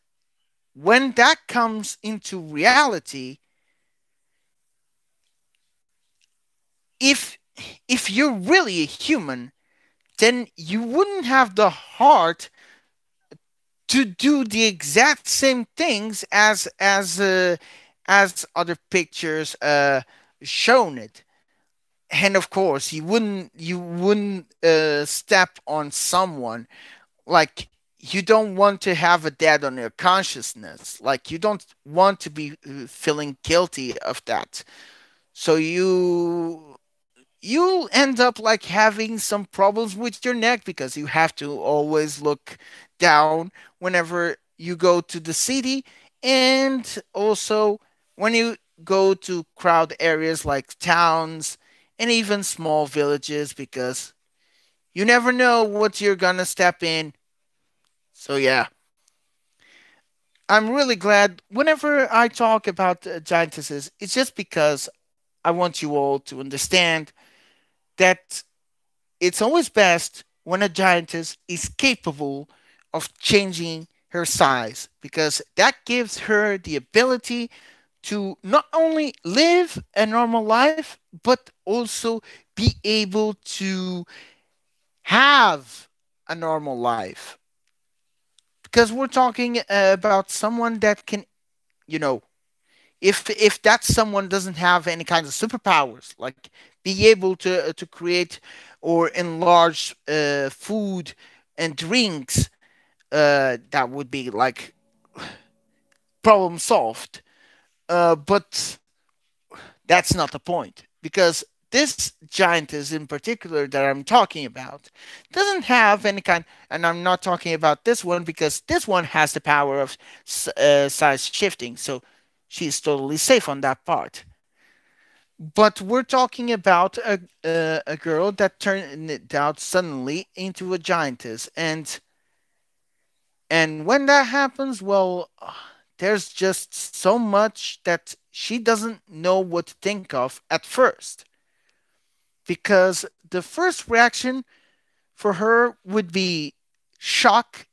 when that comes into reality, if if you're really a human, then you wouldn't have the heart to do the exact same things as other pictures shown it. And of course, you wouldn't step on someone. Like, you don't want to have a debt on your consciousness. Like, you don't want to be feeling guilty of that. So you'll end up like having some problems with your neck because you have to always look down whenever you go to the city, and also when you go to crowd areas like towns and even small villages, because you never know what you're gonna step in. So yeah, I'm really glad whenever I talk about giantesses, it's just because I want you all to understand that it's always best when a giantess is capable of changing her size, because that gives her the ability to not only live a normal life but also be able to have a normal life. Because we're talking about someone that can, you know, if that someone doesn't have any kind of superpowers, like be able to create or enlarge food and drinks, that would be like problem solved. But that's not the point, because this giantess in particular that I'm talking about doesn't have any kind, and I'm not talking about this one because this one has the power of size shifting, so she's totally safe on that part. But we're talking about a girl that turned it out suddenly into a giantess, and when that happens, well, there's just so much that she doesn't know what to think of at first, because the first reaction for her would be shock,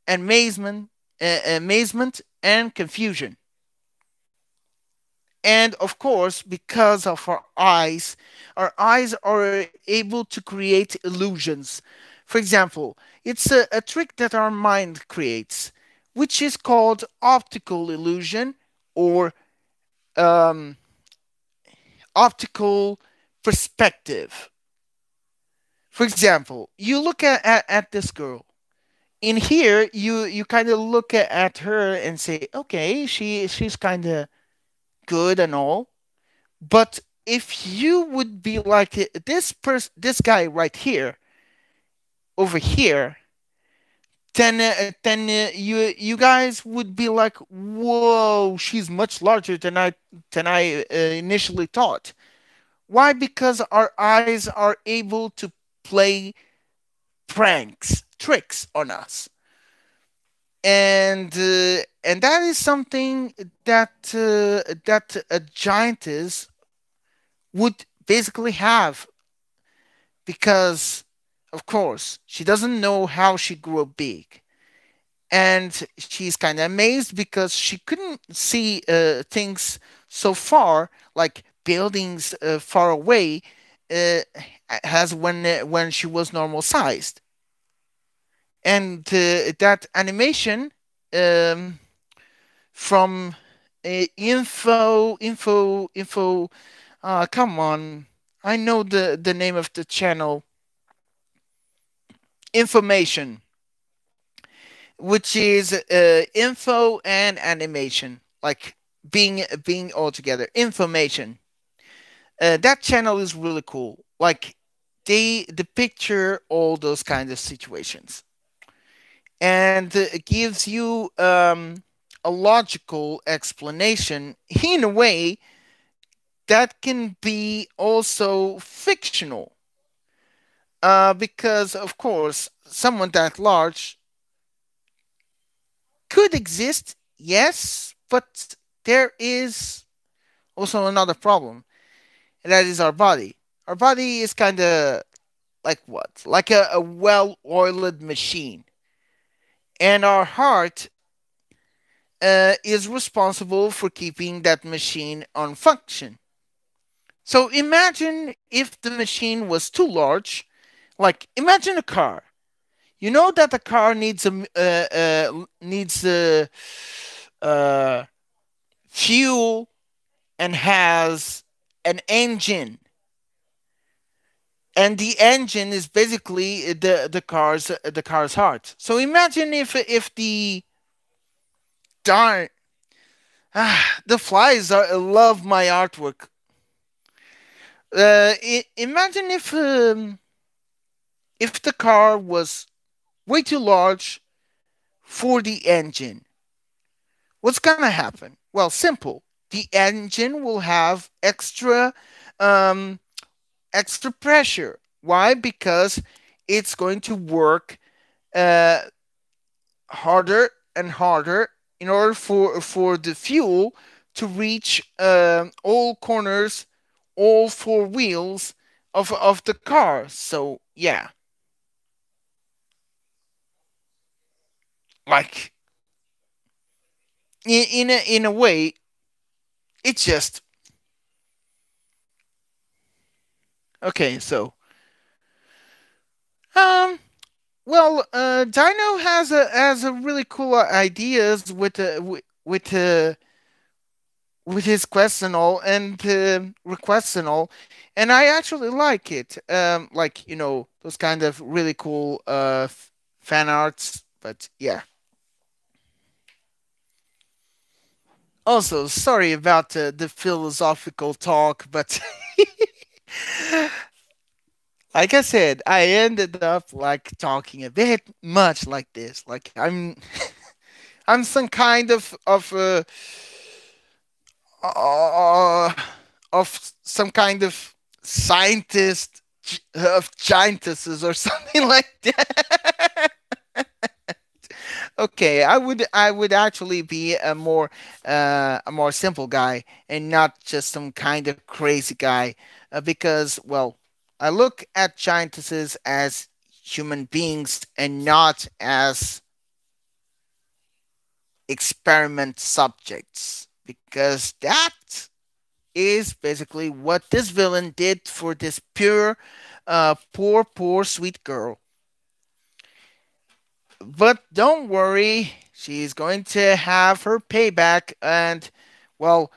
amazement, amazement and confusion. And of course, because of our eyes are able to create illusions. For example, it's a trick that our mind creates, which is called optical illusion, or um, optical perspective. For example, you look at this girl. In here, you kind of look at her and say, okay, she's kind of good and all. But if you would be like this guy right here, over here, then you guys would be like, whoa, she's much larger than I initially thought. Why? Because our eyes are able to play pranks, tricks on us, and that is something that a giantess would basically have, because of course she doesn't know how she grew up big, and she's kind of amazed because she couldn't see things so far, like buildings far away, uh, as when she was normal sized. And that animation, um, from info, come on, I know the name of the channel, information, which is info and animation, like being all together. Information. That channel is really cool. Like they picture all those kinds of situations, and it gives you a logical explanation in a way that can be also fictional. Because of course, someone that large could exist, yes, but there is also another problem, and that is our body. Our body is kind of like what? Like a well oiled machine. And our heart is responsible for keeping that machine on function. So imagine if the machine was too large. Like imagine a car. You know that the car needs uh, fuel and has an engine, and the engine is basically the car's heart. So imagine if darn the flies love my artwork. Imagine if the car was way too large for the engine. What's gonna happen? Well, simple. The engine will have um, extra pressure. Why? Because it's going to work uh, harder and harder in order for the fuel to reach all corners, all four wheels of the car. So yeah, like in a way, it's just okay. So um, well, Dino has a really cool ideas with his quests and all, and requests and all, and I actually like it. Like those kind of really cool fan arts. But yeah. Also, sorry about the philosophical talk, but like I said, I ended up like talking a bit much like this. Like I'm some kind uh, of some kind of scientist of giantesses or something like that. Okay, I would actually be a more simple guy and not just some kind of crazy guy, because well, I look at giantesses as human beings and not as experiment subjects, because that is basically what this villain did for this poor, sweet girl. But don't worry, she's going to have her payback. And, well,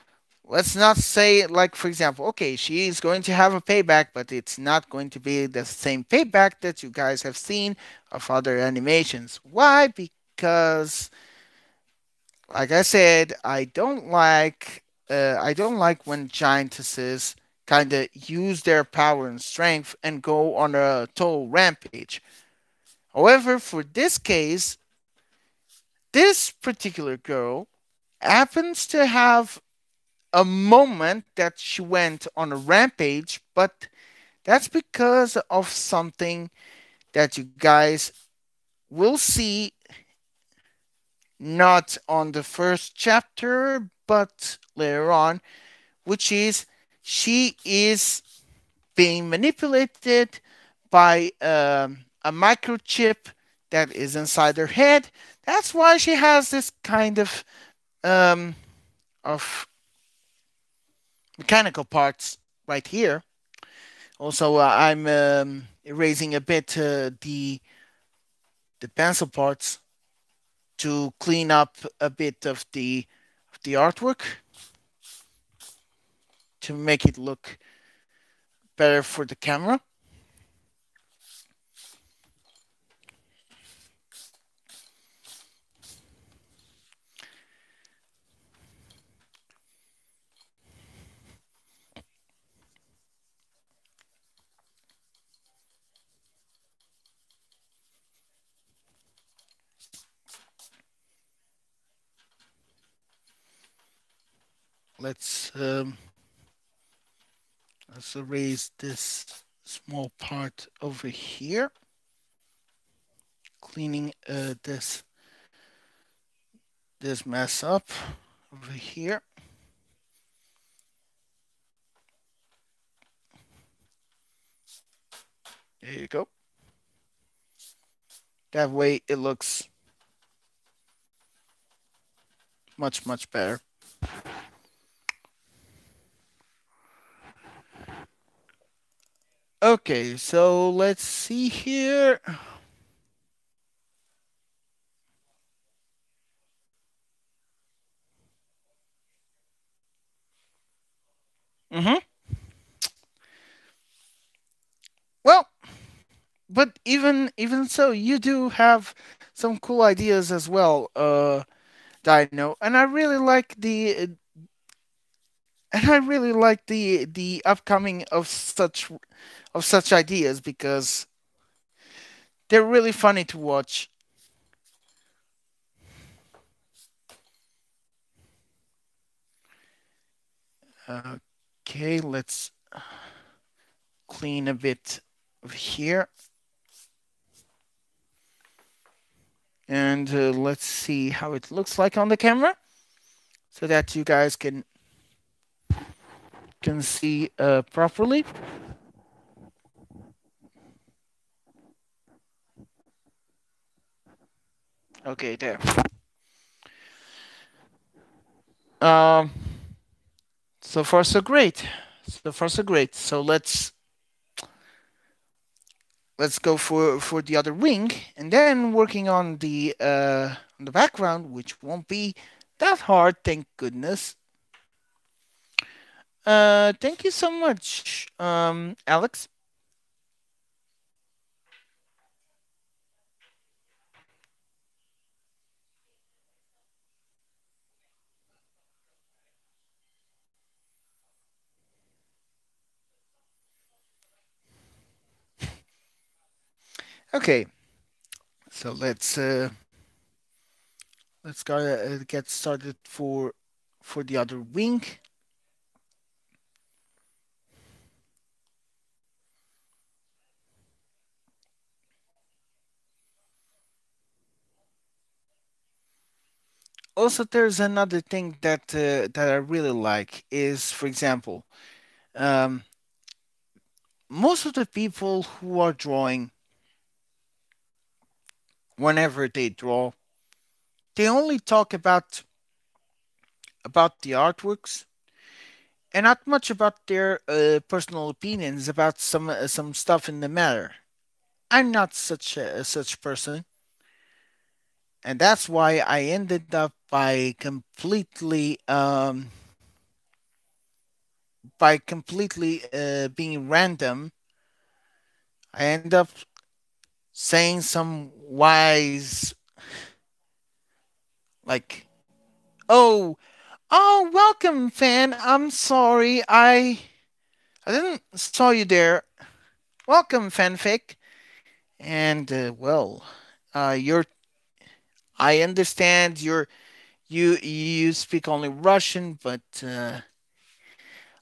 let's not say, like, for example, okay, she's going to have a payback, but it's not going to be the same payback that you guys have seen of other animations. Why? Because, like I said, I don't like when giantesses kind of use their power and strength and go on a total rampage. However, for this case, this particular girl happens to have a moment that she went on a rampage, but that's because of something that you guys will see not on the first chapter, but later on, which is she is being manipulated by a microchip that is inside her head. That's why she has this kind um, of mechanical parts right here. Also, I'm erasing a bit the pencil parts to clean up a bit of the artwork to make it look better for the camera. Let's um, let's erase this small part over here, cleaning this mess up over here. There you go. That way it looks much better. Okay, so let's see here. Mm-hmm. Well, but even so, you do have some cool ideas as well, Dino, and I really like the upcoming of such ideas because they're really funny to watch. Okay, let's clean a bit of here, and let's see how it looks like on the camera, so that you guys can see properly. Okay, there. Um, so far so great. So far so great. So let's go for the other wing, and then working on the background, which won't be that hard, thank goodness. Thank you so much, Alex. Okay, so let's go get started for the other wing. Also, there's another thing that I really like is, for example, um, most of the people who are drawing, whenever they draw, they only talk about the artworks, and not much about their personal opinions about some stuff in the matter. I'm not such person, and that's why I ended up by completely being random. I end up saying some wise, like, "Oh, oh, welcome, fan. I'm sorry, I didn't saw you there. Welcome, fanfic." And well, you're. I understand you speak only Russian, but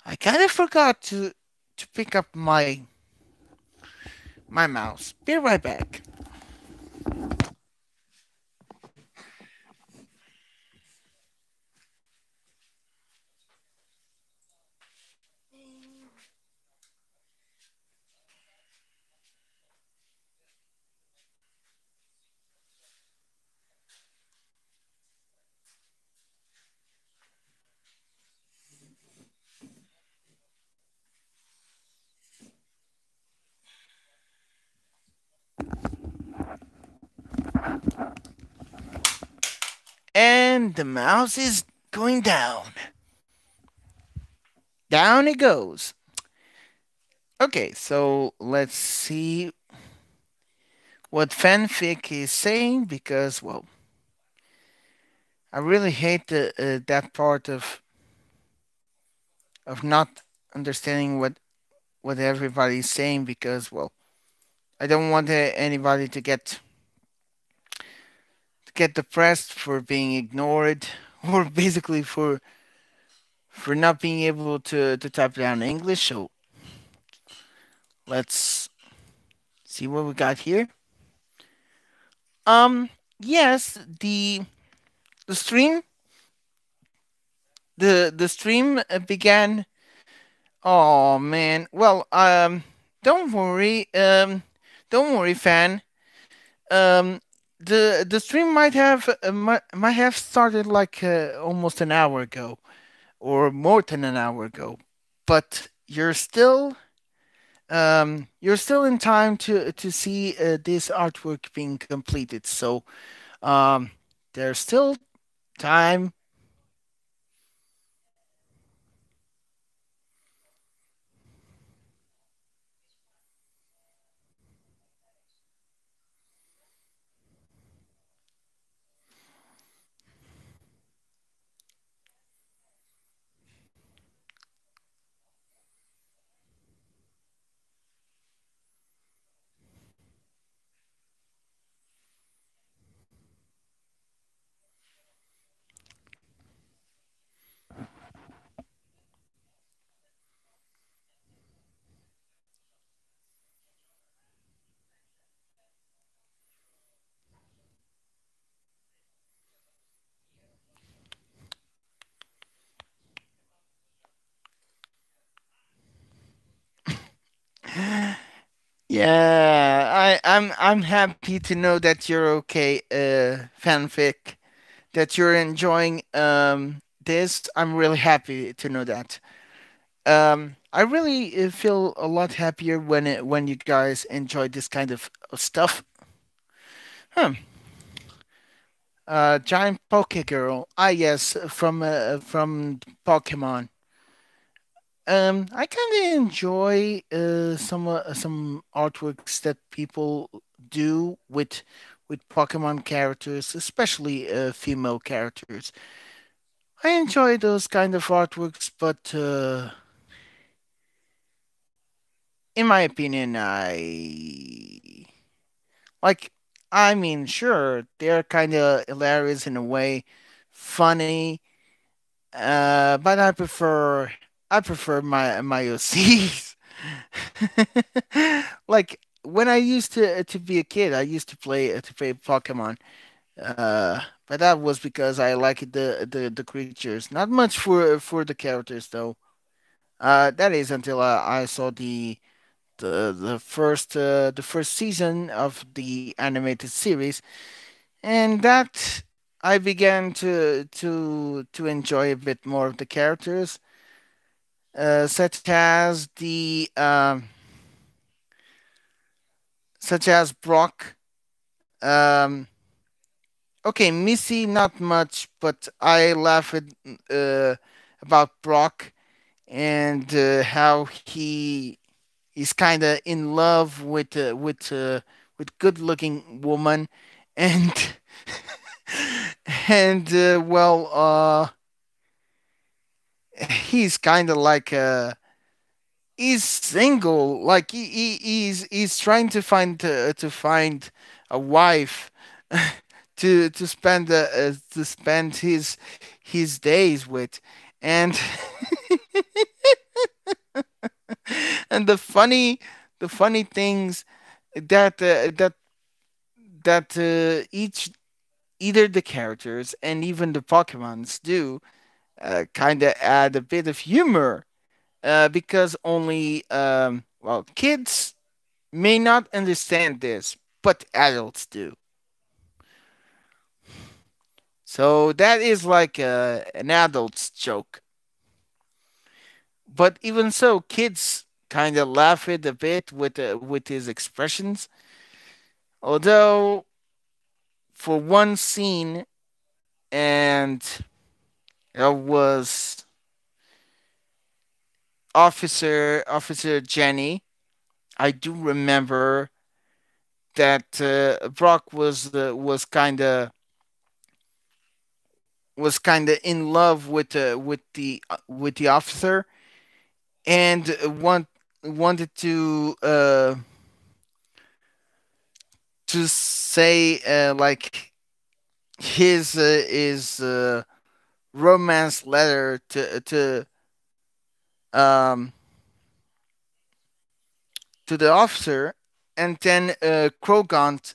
I kind of forgot to pick up my mouse. Be right back. And the mouse is going down. Down it goes. Okay, so let's see what fanfic is saying because, well, I really hate that part of not understanding what everybody's saying because, well, I don't want anybody to get depressed for being ignored or basically for not being able to type down English. So let's see what we got here. Um, yes, the stream the stream began. Oh man, well, don't worry, don't worry, fan. Um, the stream might have started like almost an hour ago or more than an hour ago, but you're still in time to see this artwork being completed. So um, there's still time. Yeah, I'm happy to know that you're okay, fanfic. That you're enjoying this. I'm really happy to know that. I really feel a lot happier when you guys enjoy this kind of stuff. Huh. Giant Poke Girl. Ah, yes, from Pokemon. I kind of enjoy some artworks that people do with Pokemon characters, especially female characters. I enjoy those kind of artworks, but in my opinion, like. I mean, sure, they're kind of hilarious in a way, funny, but I prefer my OCs. Like when I used to be a kid, I used to play Pokemon. But that was because I liked the creatures. Not much for the characters though. That is until I saw the first season of the animated series, and that I began to enjoy a bit more of the characters. such as Brock. Um, okay, Missy, not much, but I laugh at about Brock and how he is kind of in love with good looking woman, and and he's kind of like he's single, like he's trying to find a wife to spend his days with, and and the funny things that each either the characters and even the Pokemons do kind of add a bit of humor because only kids may not understand this, but adults do. So that is like an adult's joke. But even so, kids kind of laugh it a bit with his expressions. Although for one scene, and it was Officer Jenny. I do remember that Brock was kind of in love with the officer, and wanted to say like his romance letter um to the officer, and then Krogant,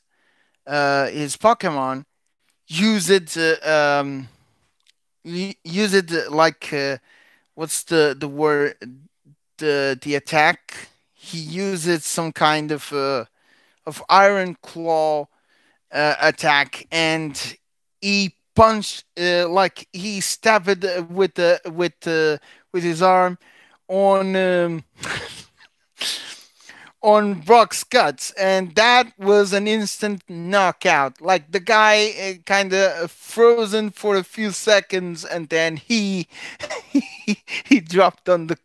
his Pokemon, use it use it like what's the word, the attack he uses some kind of iron claw attack, and he punched like he stabbed it with his arm on on Brock's guts, and that was an instant knockout. Like the guy kind of frozen for a few seconds, and then he dropped on the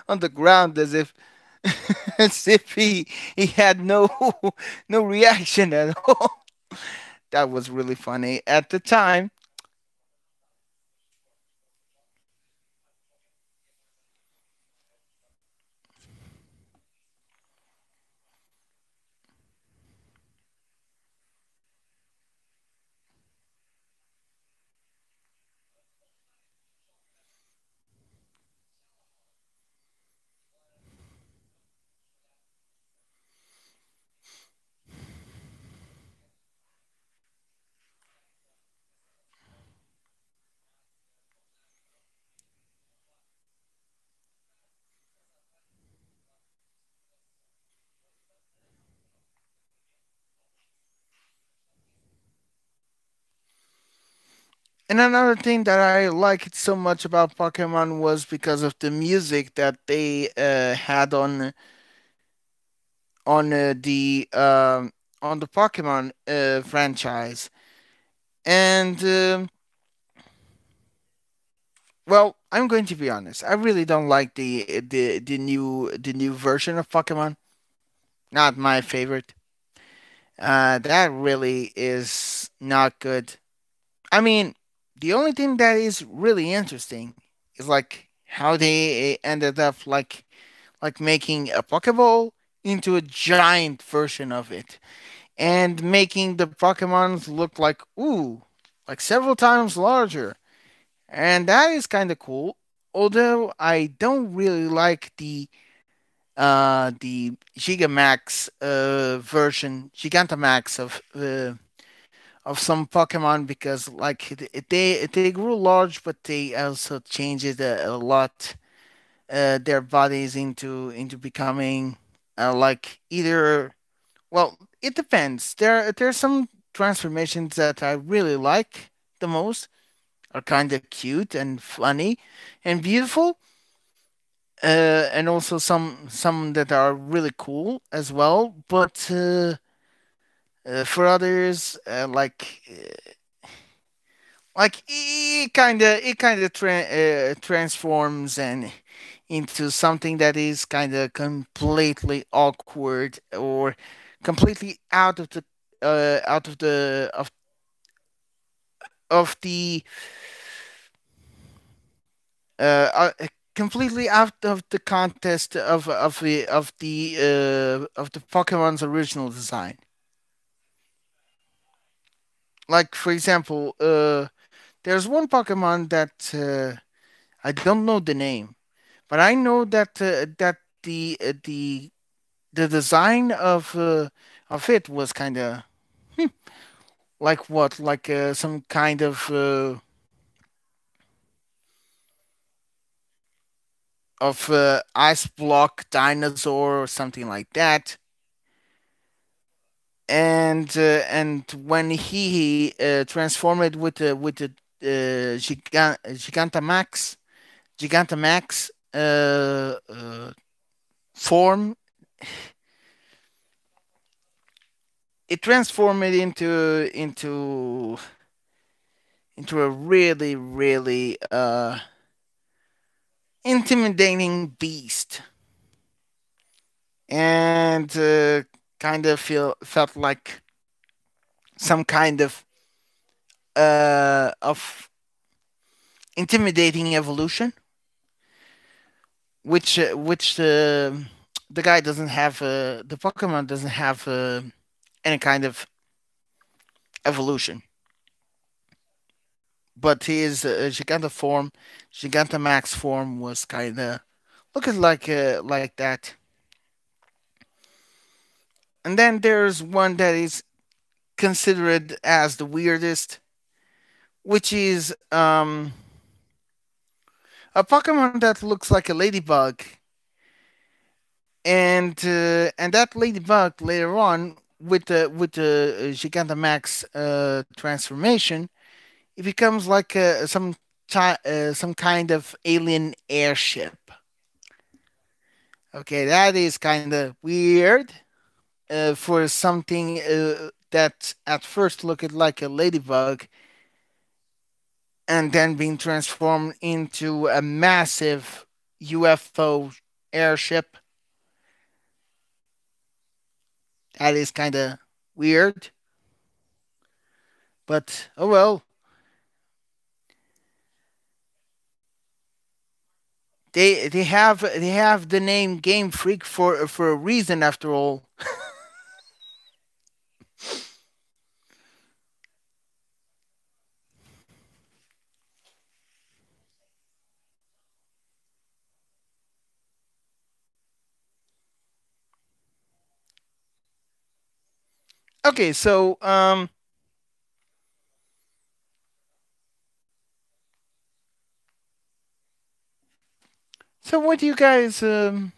on the ground as if as if he had no reaction at all. That was really funny at the time. And another thing that I liked so much about Pokemon was because of the music that they had on the Pokemon franchise. And I'm going to be honest. I really don't like the new version of Pokemon. Not my favorite. That really is not good. I mean, the only thing that is really interesting is like how they ended up like making a Pokeball into a giant version of it, and making the Pokemons look like like several times larger, and that is kind of cool. Although I don't really like the Gigamax Gigantamax of some Pokemon, because like they grew large, but they also changed it a lot. Their bodies into becoming like either, it depends. There's some transformations that I really like the most, are kind of cute and funny and beautiful. and also some that are really cool as well. But for others, like it kind of transforms and into something that is kind of completely awkward or completely out of the completely out of the context of the Pokemon's original design. Like for example, there's one Pokemon that I don't know the name, but I know that the design of it was kind of like what, like some kind of ice block dinosaur or something like that. And when he transformed it with the Gigantamax form, it transformed it into a really really intimidating beast, and kind of felt like some kind of intimidating evolution, which the guy doesn't have. The Pokemon doesn't have any kind of evolution, but his Gigantamax form was kind of looking like that. And then there's one that is considered as the weirdest, which is a Pokemon that looks like a ladybug, and that ladybug later on with the Gigantamax transformation, it becomes like some kind of alien airship. Okay, that is kind of weird for something that at first looked like a ladybug and then being transformed into a massive UFO airship. That is kind of weird, but oh well. They have the name Game Freak for a reason after all. Okay, so what do you guys ooh,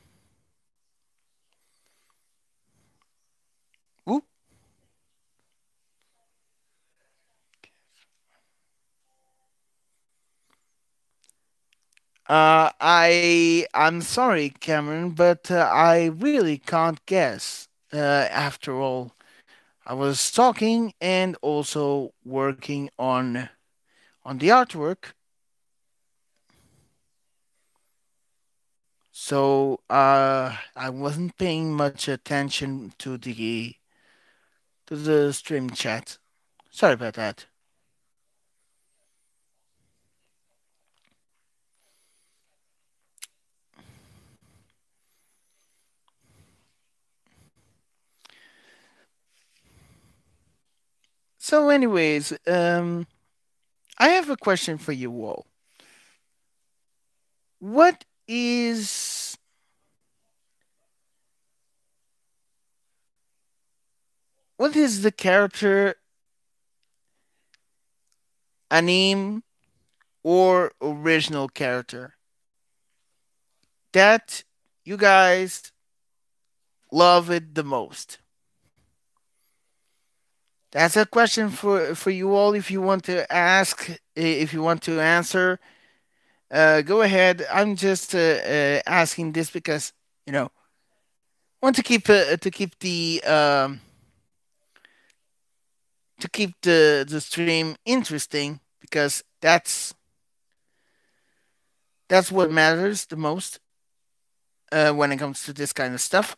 I'm sorry, Cameron, but I really can't guess. After all, I was talking and also working on the artwork, so I wasn't paying much attention to the stream chat. Sorry about that. So, anyways, I have a question for you all. What is what is the character, anime, or original character that you guys love it the most? That's a question for you all. If you want to ask, if you want to answer, Go ahead. I'm just asking this because you know want to keep the stream interesting because that's what matters the most when it comes to this kind of stuff.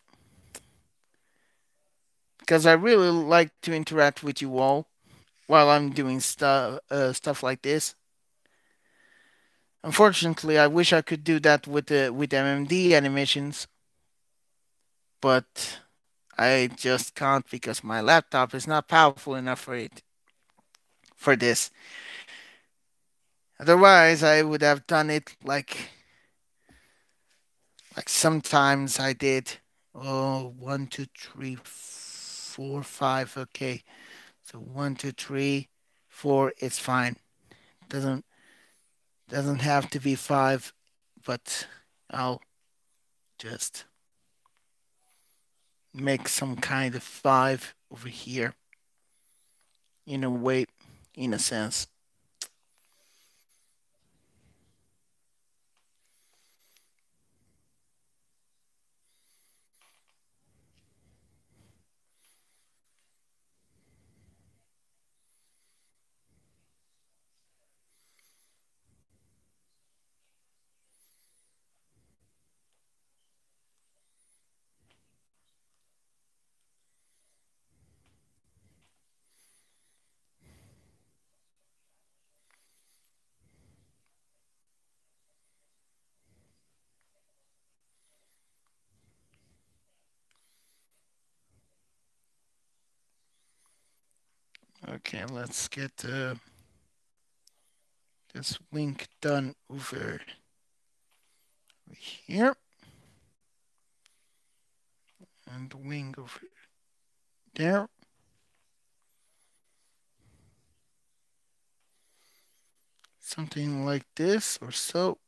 Because I really like to interact with you all while I'm doing stuff like this. Unfortunately, I wish I could do that with MMD animations, but I just can't because my laptop is not powerful enough for this. Otherwise, I would have done it like sometimes I did. Oh, one, two, three, four, five. Okay, so one, two, three, four. It's fine. Doesn't have to be five, but I'll just make some kind of five over here in a way, in a sense. Okay, let's get this wing done over here and the wing over there. Something like this or so.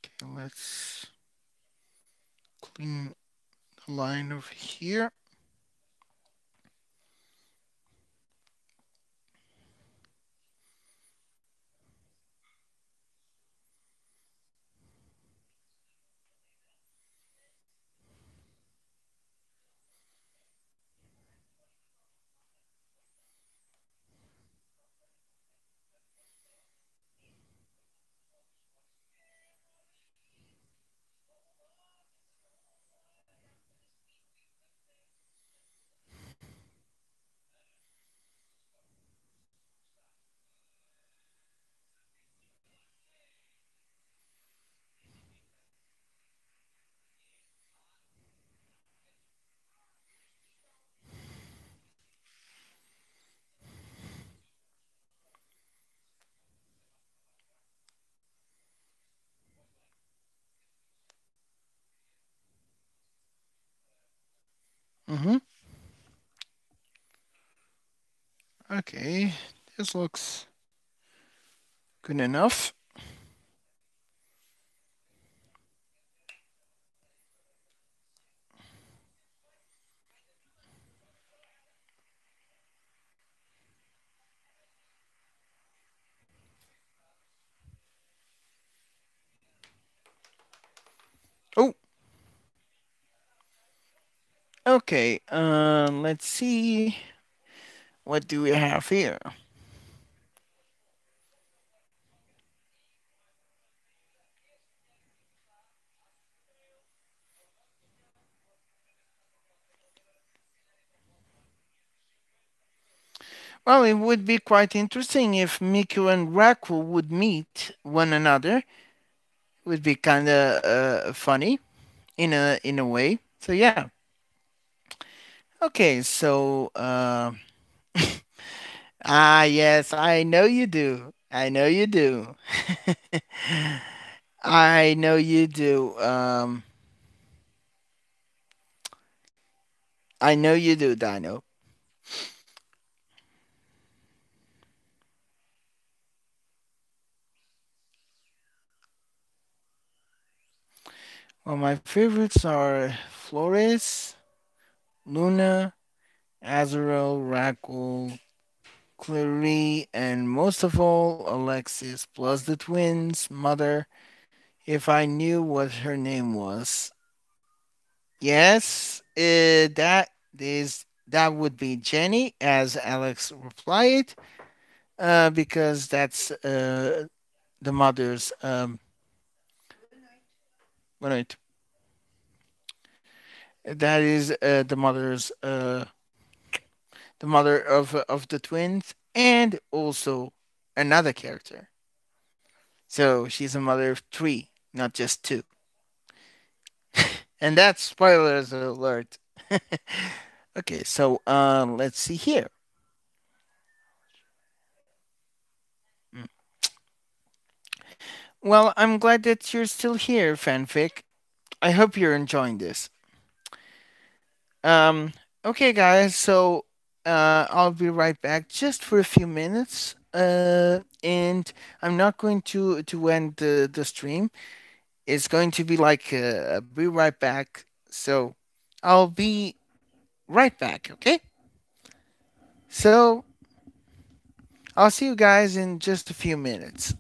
Okay, let's clean the line over here. Mm-hmm. Okay, this looks good enough. Oh, okay. Let's see. What do we have here? Well, it would be quite interesting if Miku and Raku would meet one another. It would be kind of funny in a way. So yeah. Okay, so ah yes, I know you do. I know you do. I know you do. I know you do, Dino. Well, my favorites are Flores, Luna, Azrael, Rackle, Clary, and most of all, Alexis, plus the twins' mother, if I knew what her name was. Yes, that would be Jenny, as Alex replied, because that's the mother's wait, that is the mother of the twins, and also another character. So she's a mother of three, not just two. And that's spoilers alert. Okay, so let's see here. Mm. Well, I'm glad that you're still here, fanfic. I hope you're enjoying this. Um, okay, guys, so I'll be right back just for a few minutes. And I'm not going to end the stream. It's going to be like be right back. So I'll be right back. Okay. So I'll see you guys in just a few minutes.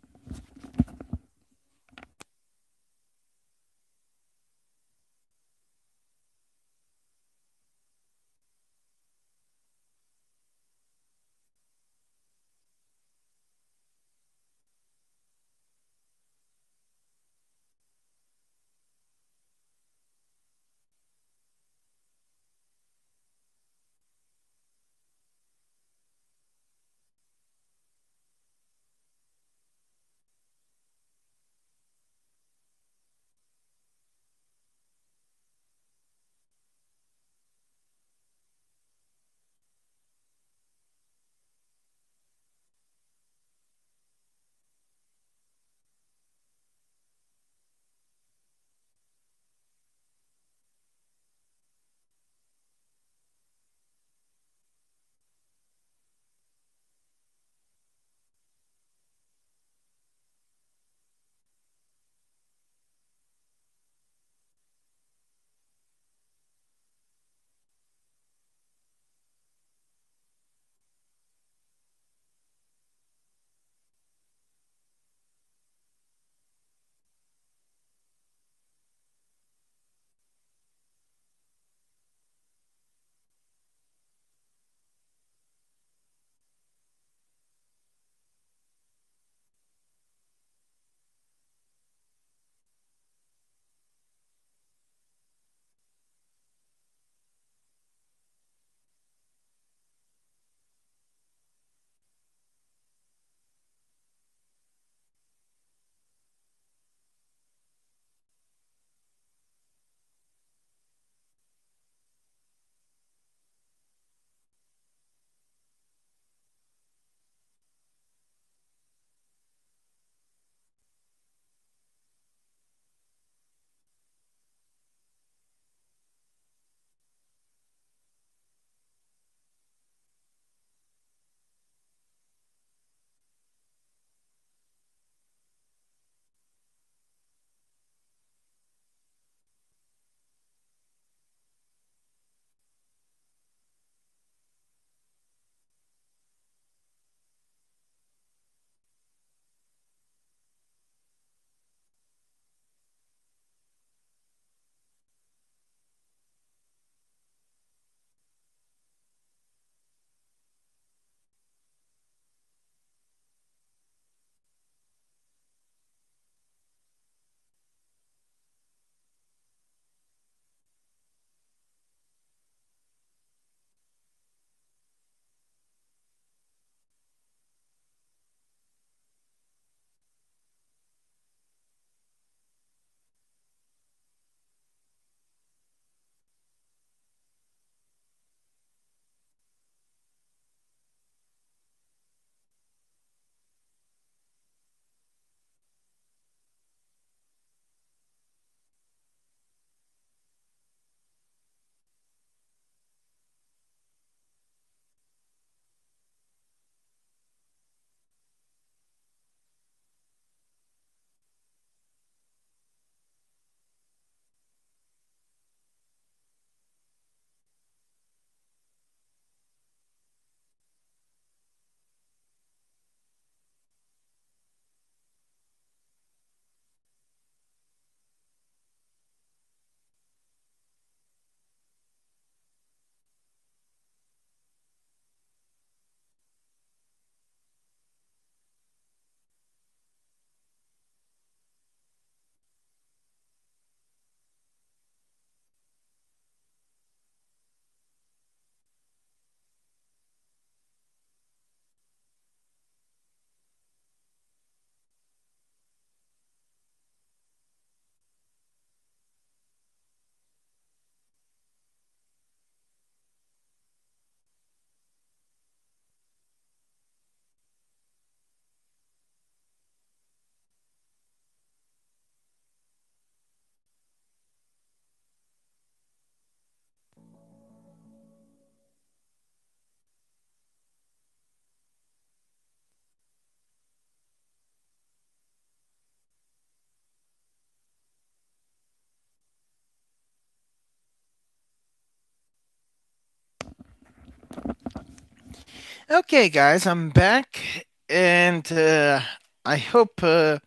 Okay, guys, I'm back, and I hope uh,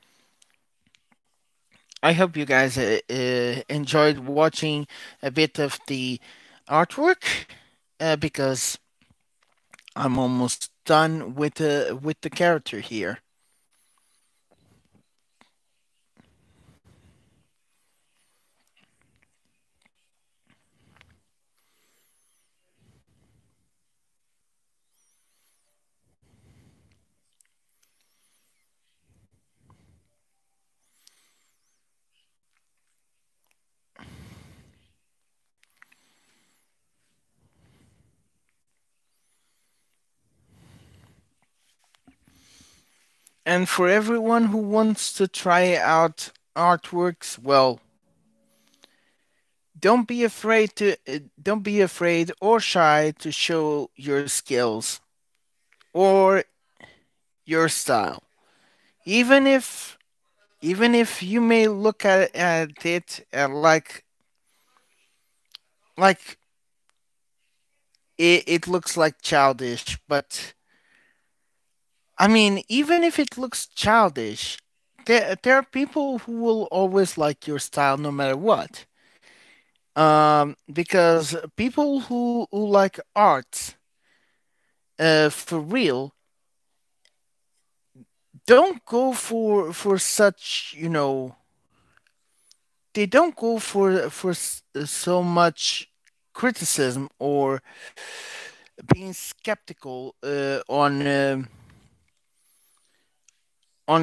I hope you guys enjoyed watching a bit of the artwork, because I'm almost done with the character here. And for everyone who wants to try out artworks, well, don't be afraid or shy to show your skills or your style. Even if even if you may look at it like it looks like childish, but I mean, even if it looks childish, there are people who will always like your style no matter what. Because people who like art, for real, don't go for such, they don't go for so much criticism or being skeptical on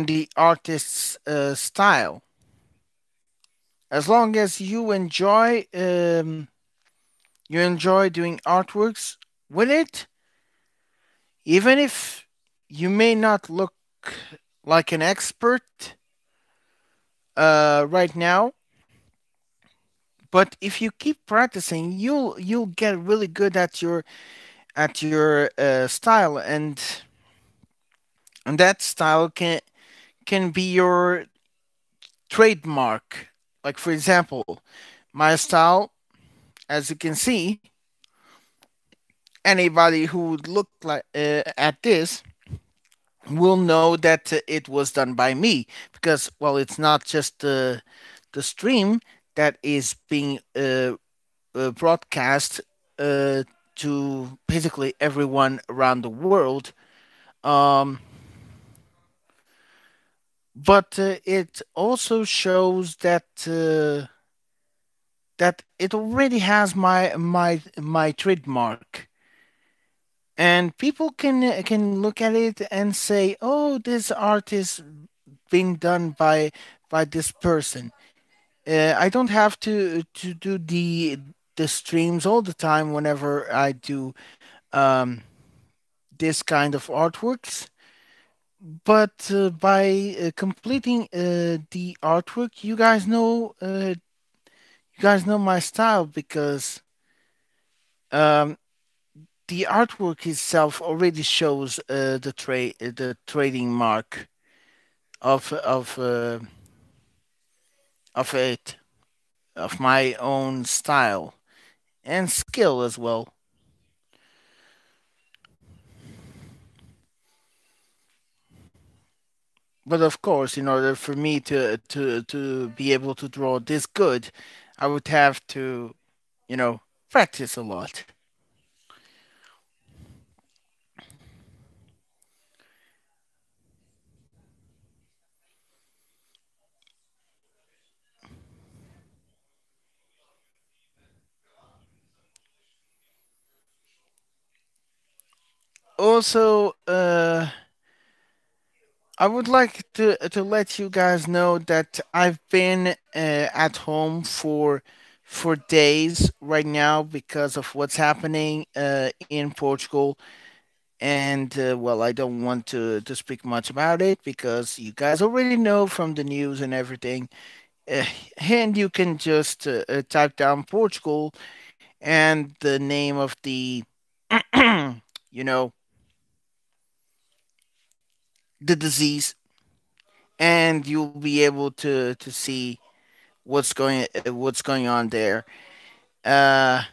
the artist's style. As long as you enjoy doing artworks with it, even if you may not look like an expert right now, but if you keep practicing, you'll get really good at your style, and that style can be your trademark. Like, for example, my style, as you can see, anybody who would look like at this will know that it was done by me, because, well, it's not just the stream that is being broadcast to basically everyone around the world. Um, but it also shows that it already has my trademark, and people can look at it and say, "Oh, this art is being done by this person." I don't have to do the streams all the time whenever I do um, this kind of artworks. But by completing the artwork, you guys know my style, because um, the artwork itself already shows the trading mark of of uh, of it, of my own style and skill as well. But of course, in order for me to be able to draw this good, I would have to, practice a lot. Also, I would like to let you guys know that I've been at home for days right now because of what's happening in Portugal, and well, I don't want to speak much about it because you guys already know from the news and everything. Uh, and you can just type down Portugal and the name of the you know the disease, and you'll be able to see what's going on there. Uh,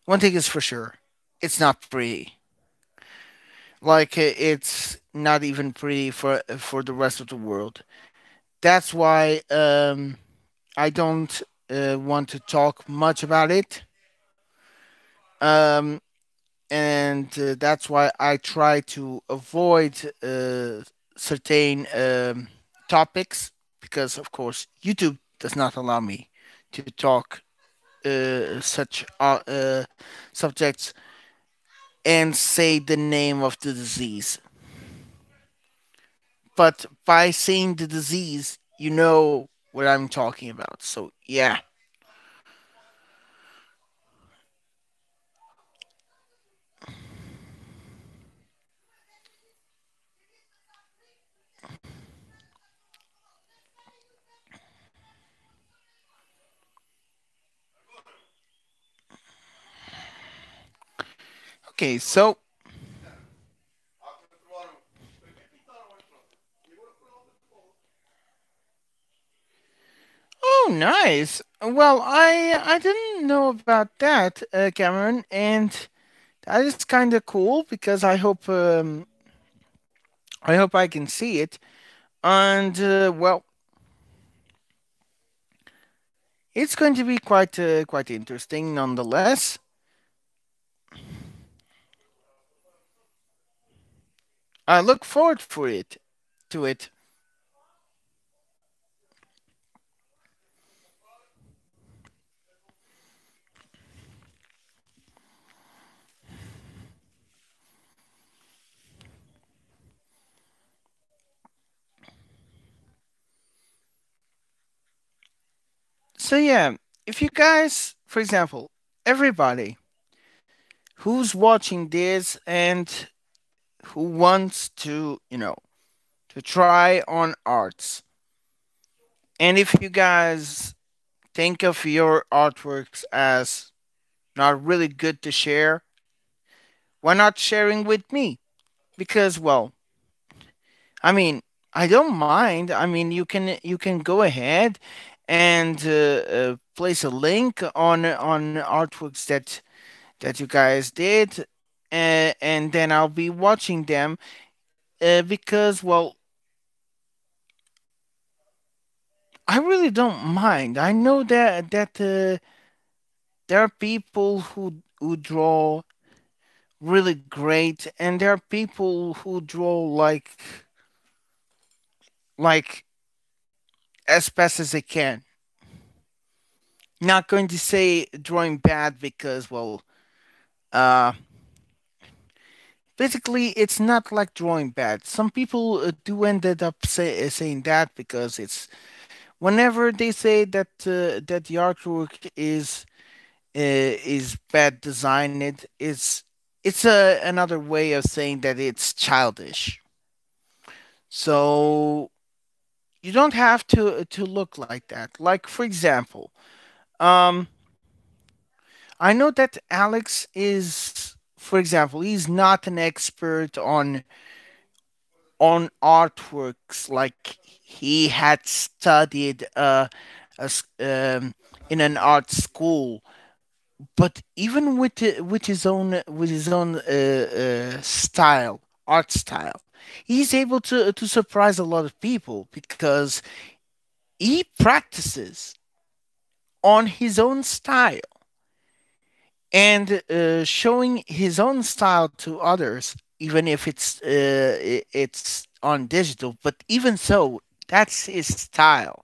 One thing is for sure, it's not pretty. Like it's not even pretty for the rest of the world. That's why I don't want to talk much about it. Um, and that's why I try to avoid certain topics because, of course, YouTube does not allow me to talk such subjects and say the name of the disease. But by saying the disease, you know what I'm talking about. So, yeah. Okay, so. Oh, nice. Well, I didn't know about that, Cameron, and that is kind of cool because I hope I can see it. And well, it's going to be quite interesting, nonetheless. I look forward for it to it. So yeah, if you guys, for example, everybody who's watching this and who wants to, to try on arts, and if you guys think of your artworks as not really good to share, why not sharing with me? Because, well, I mean, I don't mind. I mean, you can go ahead and place a link on artworks that you guys did, and then I'll be watching them because, well, I really don't mind. I know that there are people who draw really great, and there are people who draw like as best as they can. Not going to say drawing bad because, well, uh, basically it's not like drawing bad. Some people do ended up saying that because it's whenever they say that the artwork is bad designed, it's another way of saying that it's childish. So you don't have to look like that. Like, for example, um, I know that Alex is, for example, he's not an expert on artworks. Like he had studied in an art school, but even with his own style, art style, he's able to surprise a lot of people because he practices on his own style and showing his own style to others, even if it's on digital. But even so, that's his style.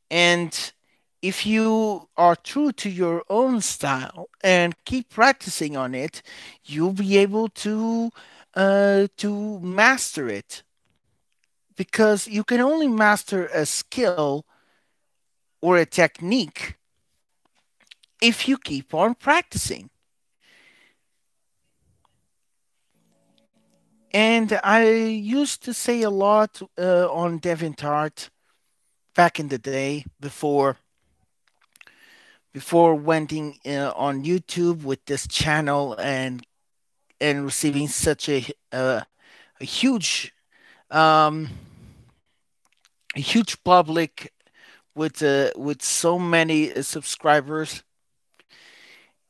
And if you are true to your own style and keep practicing on it, you'll be able to master it. Because you can only master a skill or a technique if you keep on practicing. And I used to say a lot on DeviantArt back in the day before wending on YouTube with this channel and receiving such a um, a huge public with so many subscribers.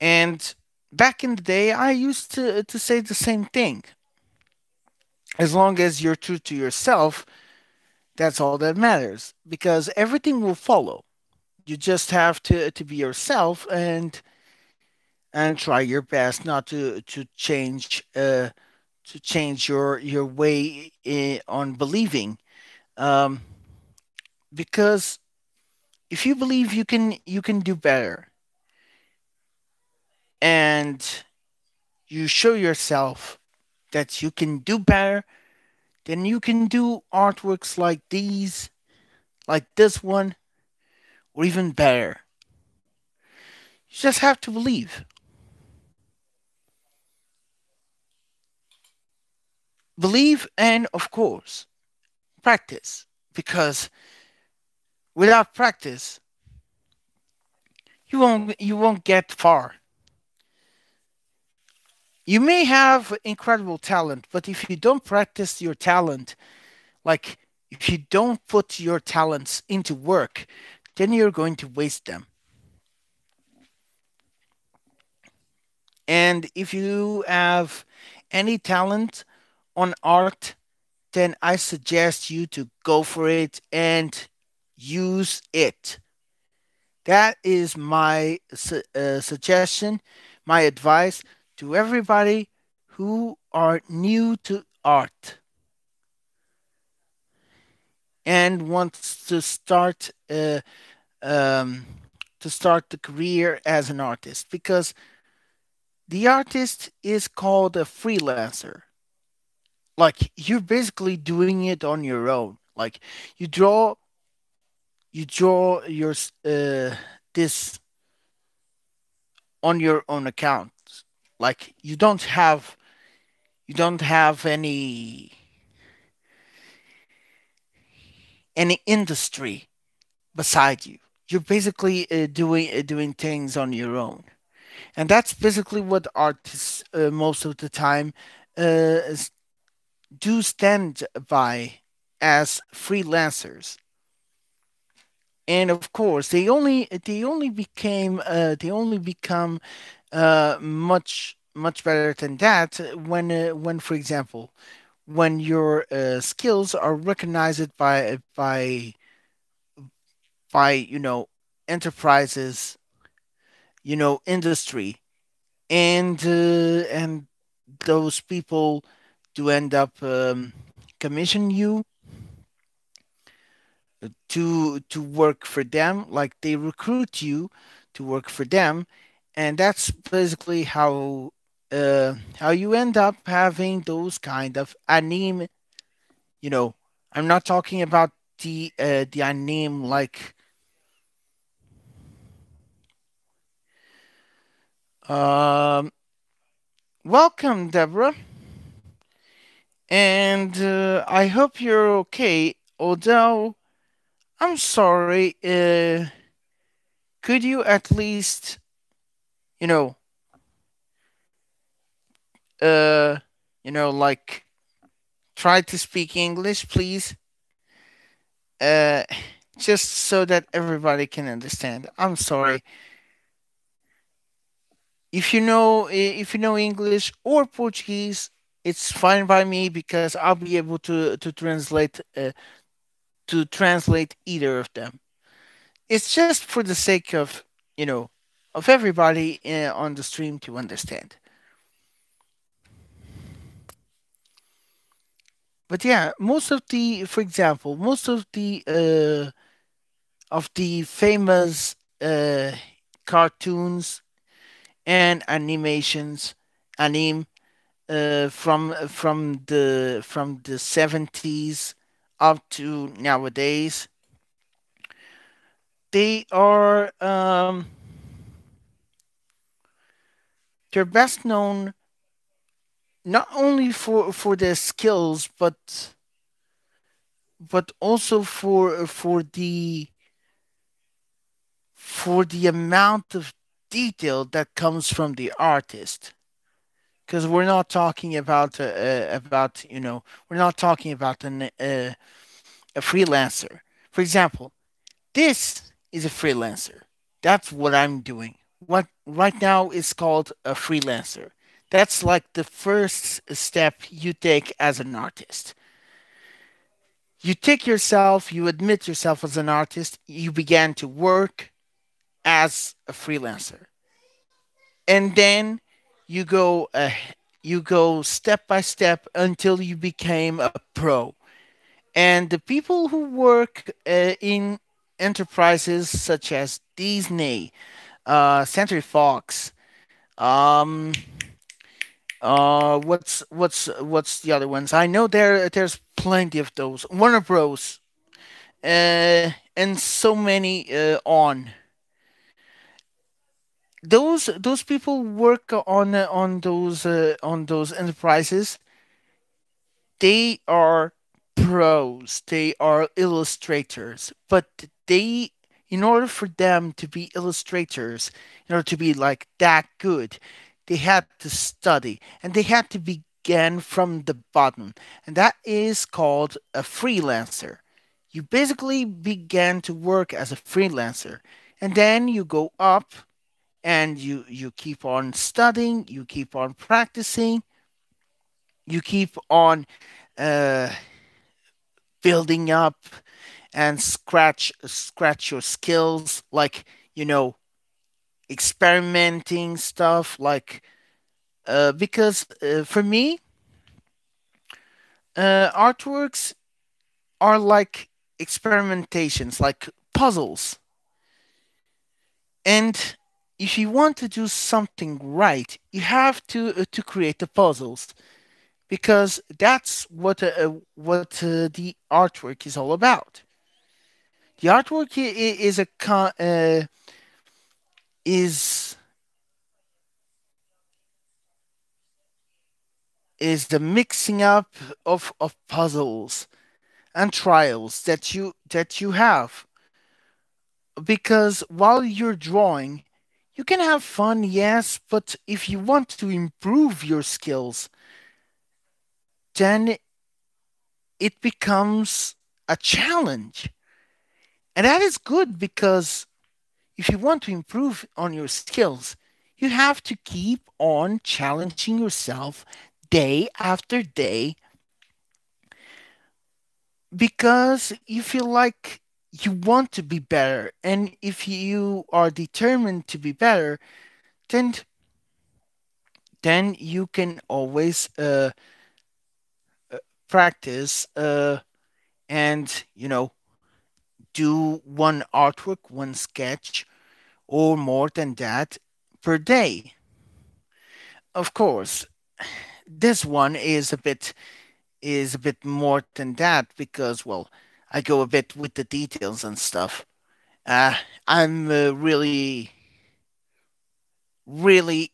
And back in the day, I used to say the same thing. As long as you're true to yourself, that's all that matters because everything will follow. You just have to be yourself and try your best not to change your way on believing, um, because if you believe you can do better and you show yourself that you can do better, then you can do artworks like these, like this one, or even better. You just have to believe, and of course practice, because without practice you won't get far. You may have incredible talent, but if you don't practice your talent, like if you don't put your talents into work, then you're going to waste them. And if you have any talent on art, then I suggest you to go for it and use it. That is my suggestion, my advice to everybody who are new to art and wants um, to start the career as an artist, because the artist is called a freelancer. Like you're basically doing it on your own. Like you draw you draw your this on your own account. Like you don't have any industry beside you. You're basically doing things on your own, and that's basically what artists most of the time s- do stand by as freelancers. And of course, they only become much better than that when, for example, when your skills are recognized by enterprises, industry, and those people do end up commission you to work for them. Like they recruit you to work for them, and that's basically how you end up having those kind of anime. You know, I'm not talking about the anime like um. Welcome, Deborah, and I hope you're okay. Although I'm sorry, could you at least, you know, uh, like try to speak English, please? Uh, just so that everybody can understand. I'm sorry. If you know English or Portuguese, it's fine by me because I'll be able to translate either of them. It's just for the sake of of everybody on the stream to understand. But yeah, for example, most of the famous cartoons and animations, anime from the 70s up to nowadays, they are they're best known not only for their skills, but also for the amount of detail that comes from the artist. Because we're not talking about we're not talking about a freelancer. For example, this is a freelancer. That's what I'm doing. What right now is called a freelancer. That's like the first step you take as an artist. You take yourself, you admit yourself as an artist, you began to work as a freelancer. And then you go you go step by step until you became a pro. And the people who work in enterprises such as Disney, Century Fox, um, what's the other ones? I know there's plenty of those. Warner Bros. And so many on those people work on those enterprises. They are pros, they are illustrators, but they, in order for them to be illustrators, in order to be like that good, they had to study and they had to begin from the bottom, and that is called a freelancer. You basically began to work as a freelancer, and then you go up and you keep on studying, you keep on practicing, you keep on uh, building up and scratch your skills, like, experimenting stuff, like because for me, artworks are like experimentations, like puzzles. And if you want to do something right, you have to create the puzzles, because that's what the artwork is all about. The artwork is is the mixing up of puzzles and trials that you have, because while you're drawing, you can have fun, yes, but if you want to improve your skills, then it becomes a challenge. And that is good, because if you want to improve on your skills, you have to keep on challenging yourself day after day, because you feel like you want to be better. And if you are determined to be better, then you can always practice and do one artwork, one sketch, or more than that per day. Of course, this one is a bit more than that, because, well, I go a bit with the details and stuff. Uh, I'm really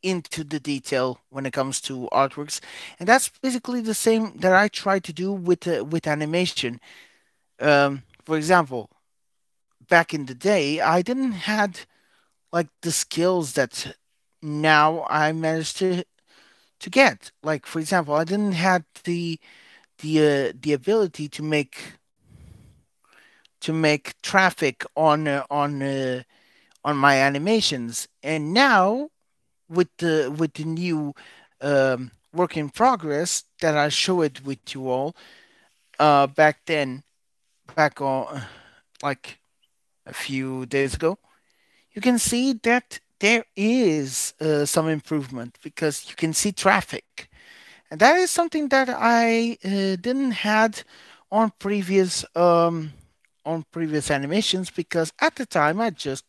into the detail when it comes to artworks, and that's basically the same that I try to do with animation. For example, back in the day, I didn't had like the skills that now I managed to get. Like, for example, I didn't had the ability to make traffic on my animations, and now with the new work in progress that I showed with you all back then, back on like a few days ago, you can see that there is some improvement, because you can see traffic, and that is something that I didn't had on previous animations, because at the time I just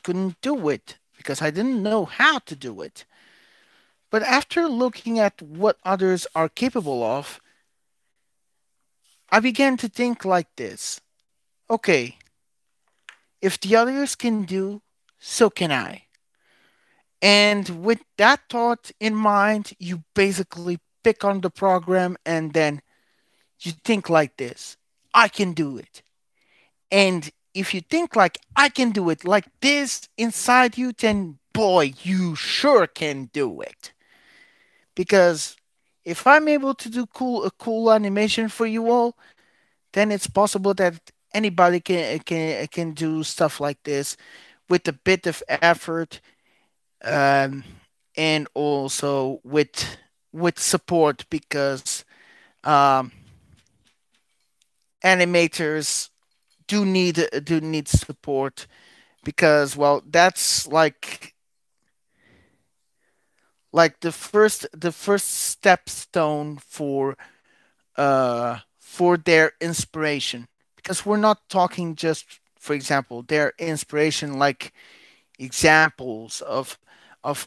couldn't do it, because I didn't know how to do it. But after looking at what others are capable of, I began to think like this: okay, if the others can do, so can I. And with that thought in mind, you basically pick on the program, and then you think like this: I can do it. And if you think like I can do it like this inside you, then boy, you sure can do it. Because if I'm able to do a cool animation for you all, then it's possible that anybody can do stuff like this with a bit of effort, um, and also with support because um, animators do need support because well that's like the first stepstone for their inspiration because we're not talking just for example their inspiration like examples of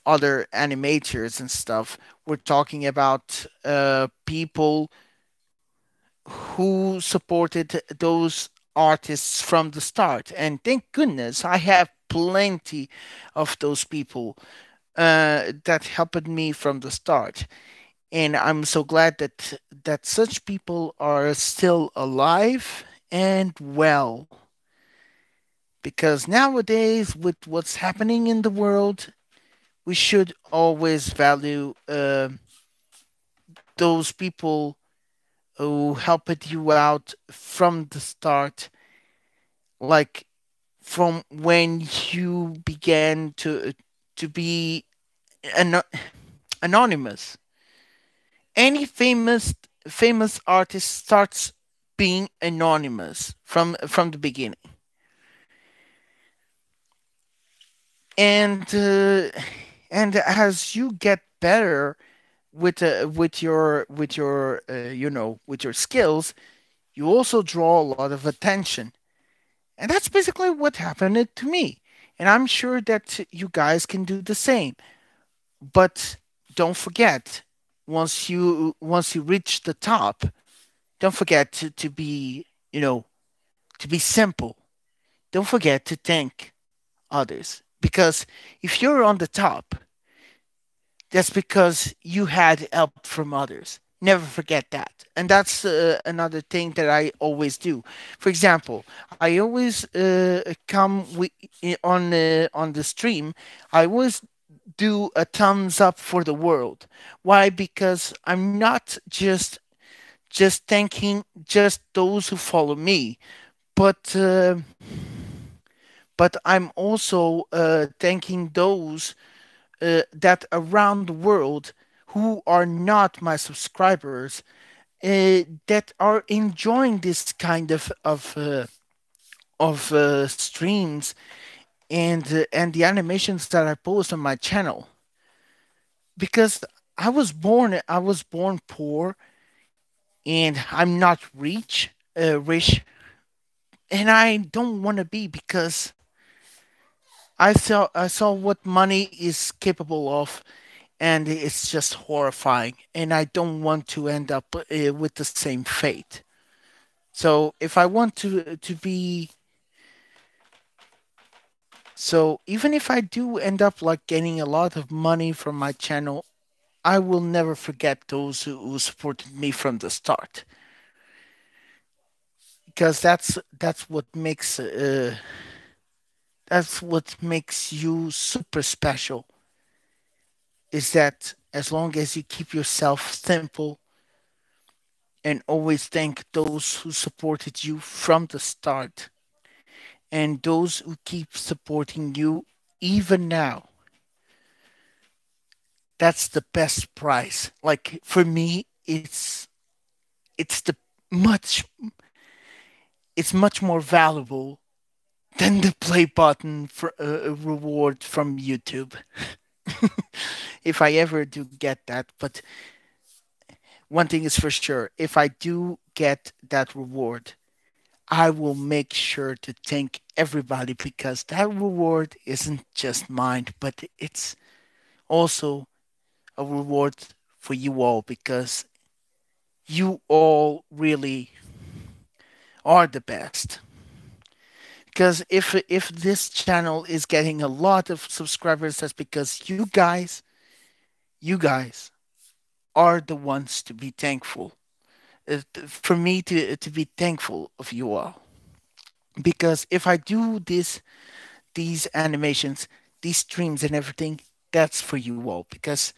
other animators and stuff. We're talking about people who supported those artists from the start, and thank goodness I have plenty of those people that helped me from the start. And I'm so glad that such people are still alive and well. Because nowadays, with what's happening in the world, we should always value those people who helped you out from the start, like from when you began to be an- anonymous. Any famous artist starts being anonymous from the beginning, and as you get better with your skills, you also draw a lot of attention, and that's basically what happened to me. And I'm sure that you guys can do the same. But don't forget, once you reach the top, don't forget to be to be simple. Don't forget to thank others because if you're on the top, that's because you had help from others. Never forget that. And that's another thing that I always do. For example, I always come on the stream. I always do a thumbs up for the world. Why? Because I'm not just thanking just those who follow me, but I'm also thanking those that around the world who are not my subscribers that are enjoying this kind of streams and the animations that I post on my channel because I was born poor and I'm not rich, and I don't want to be because I saw what money is capable of, and it's just horrifying. And I don't want to end up with the same fate. So if I want to be so even if I do end up like getting a lot of money from my channel, I will never forget those who supported me from the start because that's what makes you super special is that as long as you keep yourself simple and always thank those who supported you from the start and those who keep supporting you even now, that's the best price. Like for me, it's the much it's much more valuable than the play button for a reward from YouTube. If I ever do get that, but one thing is for sure, if I do get that reward, I will make sure to thank everybody because that reward isn't just mine, but it's also a reward for you all because you all really are the best. Because if this channel is getting a lot of subscribers, that's because you guys are the ones to be thankful. For me to be thankful of you all. Because if I do these animations, these streams and everything, that's for you all. Because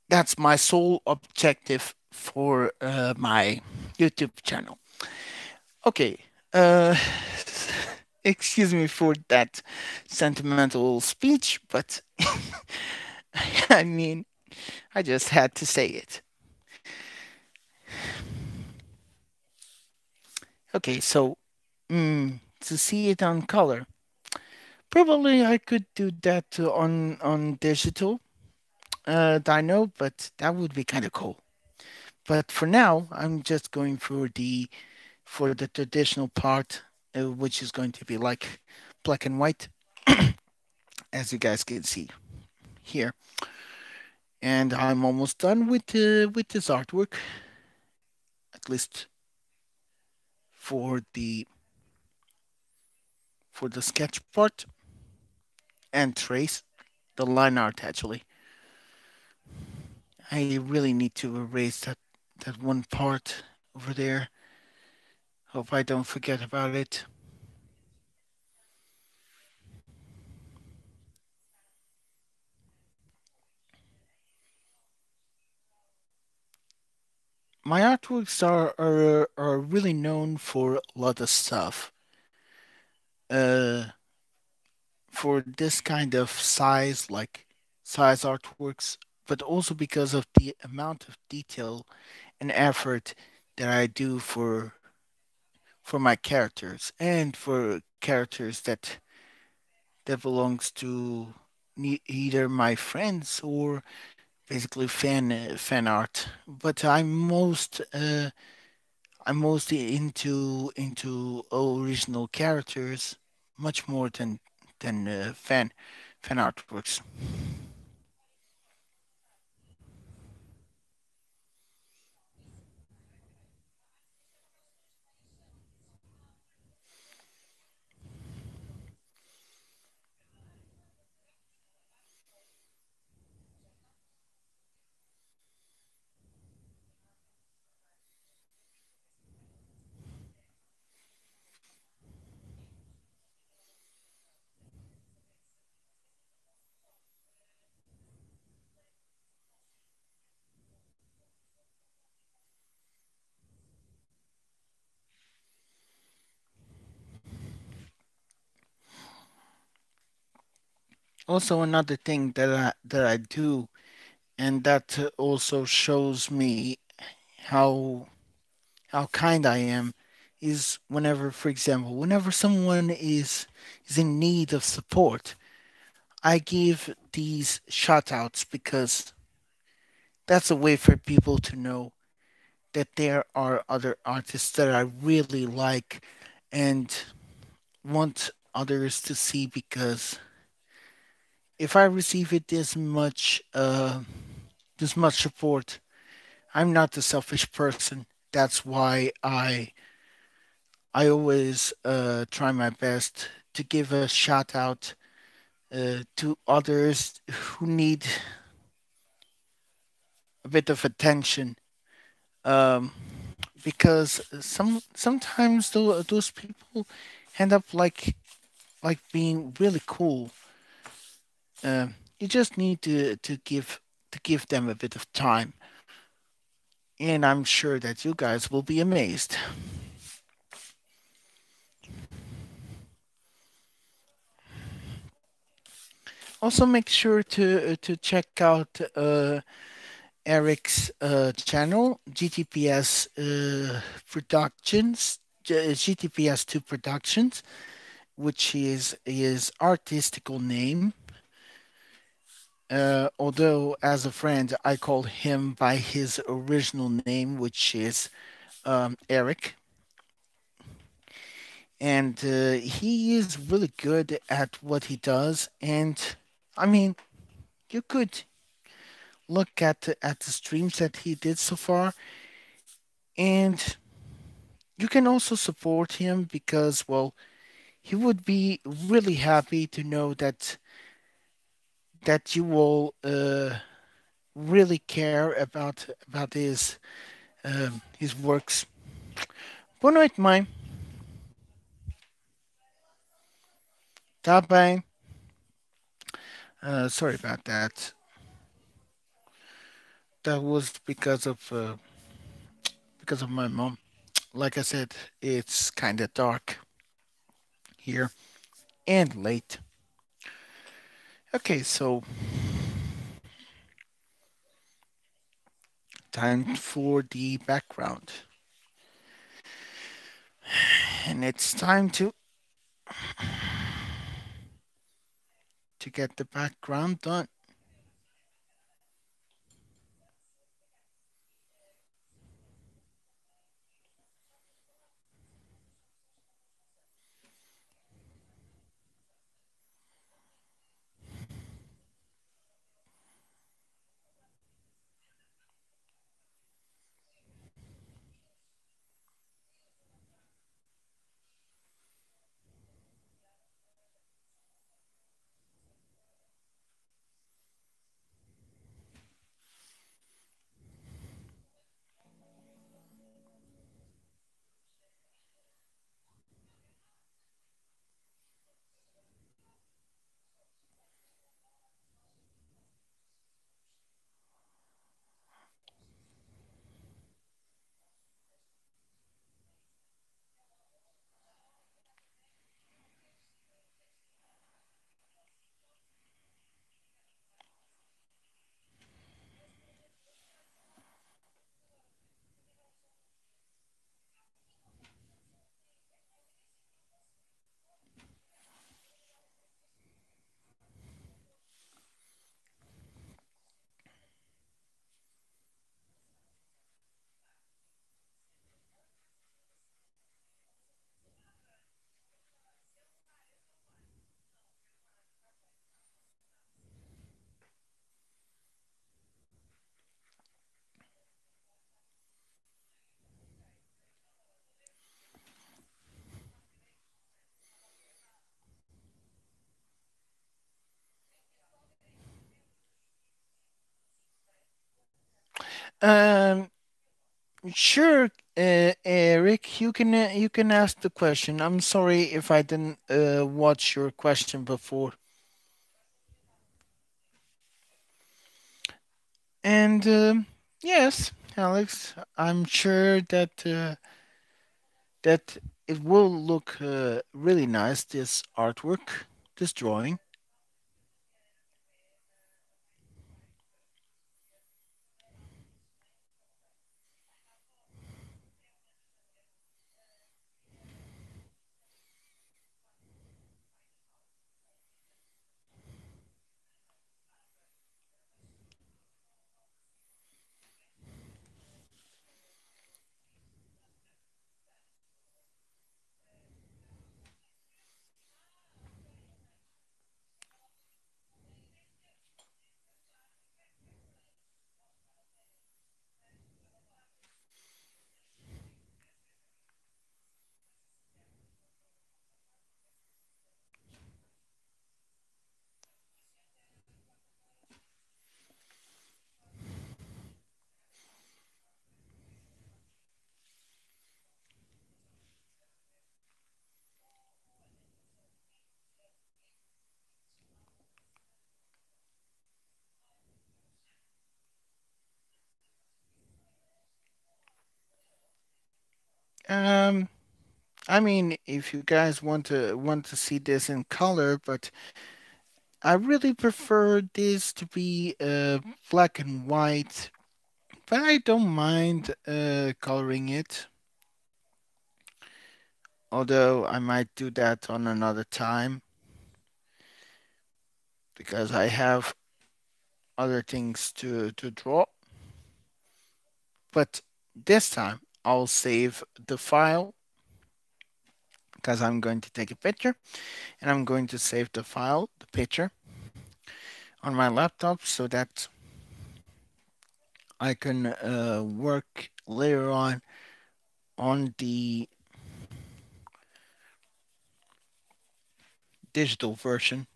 that's my sole objective for my YouTube channel. Okay. Uh, excuse me for that sentimental speech, but I mean, I just had to say it. Okay, so to see it on color, probably I could do that on digital Dino, but that would be kind of cool. But for now, I'm just going for the traditional part, which is going to be like black and white, as you guys can see here. And I'm almost done with this artwork, at least for the sketch part and trace the line art. Actually, I really need to erase that one part over there. Hope I don't forget about it. My artworks are really known for a lot of stuff. Uh, for this kind of size artworks, but also because of the amount of detail and effort that I do for my characters and for characters that belongs to either my friends or basically fan art. But I'm mostly into original characters much more than fan artworks. Also, another thing that I do, and that also shows me how how kind I am, is whenever, for example, whenever someone is in need of support, I give these shout outs because that's a way for people to know that there are other artists that I really like and want others to see because if I receive it this much support, I'm not a selfish person. That's why I always try my best to give a shout out to others who need a bit of attention. Um, because sometimes those people end up like being really cool. You just need to give them a bit of time, and I'm sure that you guys will be amazed. Also, make sure to check out Eric's channel, GTPS Productions, GTPS2 Productions, which is his artistical name. Although, as a friend, I call him by his original name, which is Eric. And he is really good at what he does. And I mean, you could look at the streams that he did so far, and you can also support him because, well, he would be really happy to know that you will really care about his works. Boa noite, mãe. Tá bem. Sorry about that. That was because of my mom. Like I said, it's kind of dark here and late. Okay, so Time for the background. And it's time to get the background done. Um, sure, Eric, you can ask the question. I'm sorry if I didn't watch your question before. And yes, Alex, I'm sure that it will look really nice. This artwork, this drawing. Um, I mean, if you guys want to see this in color, but I really prefer this to be black and white, but I don't mind coloring it. Although I might do that on another time because I have other things to draw. But this time I'll save the file because I'm going to take a picture and I'm going to save the file, the picture, on my laptop so that I can work later on the digital version,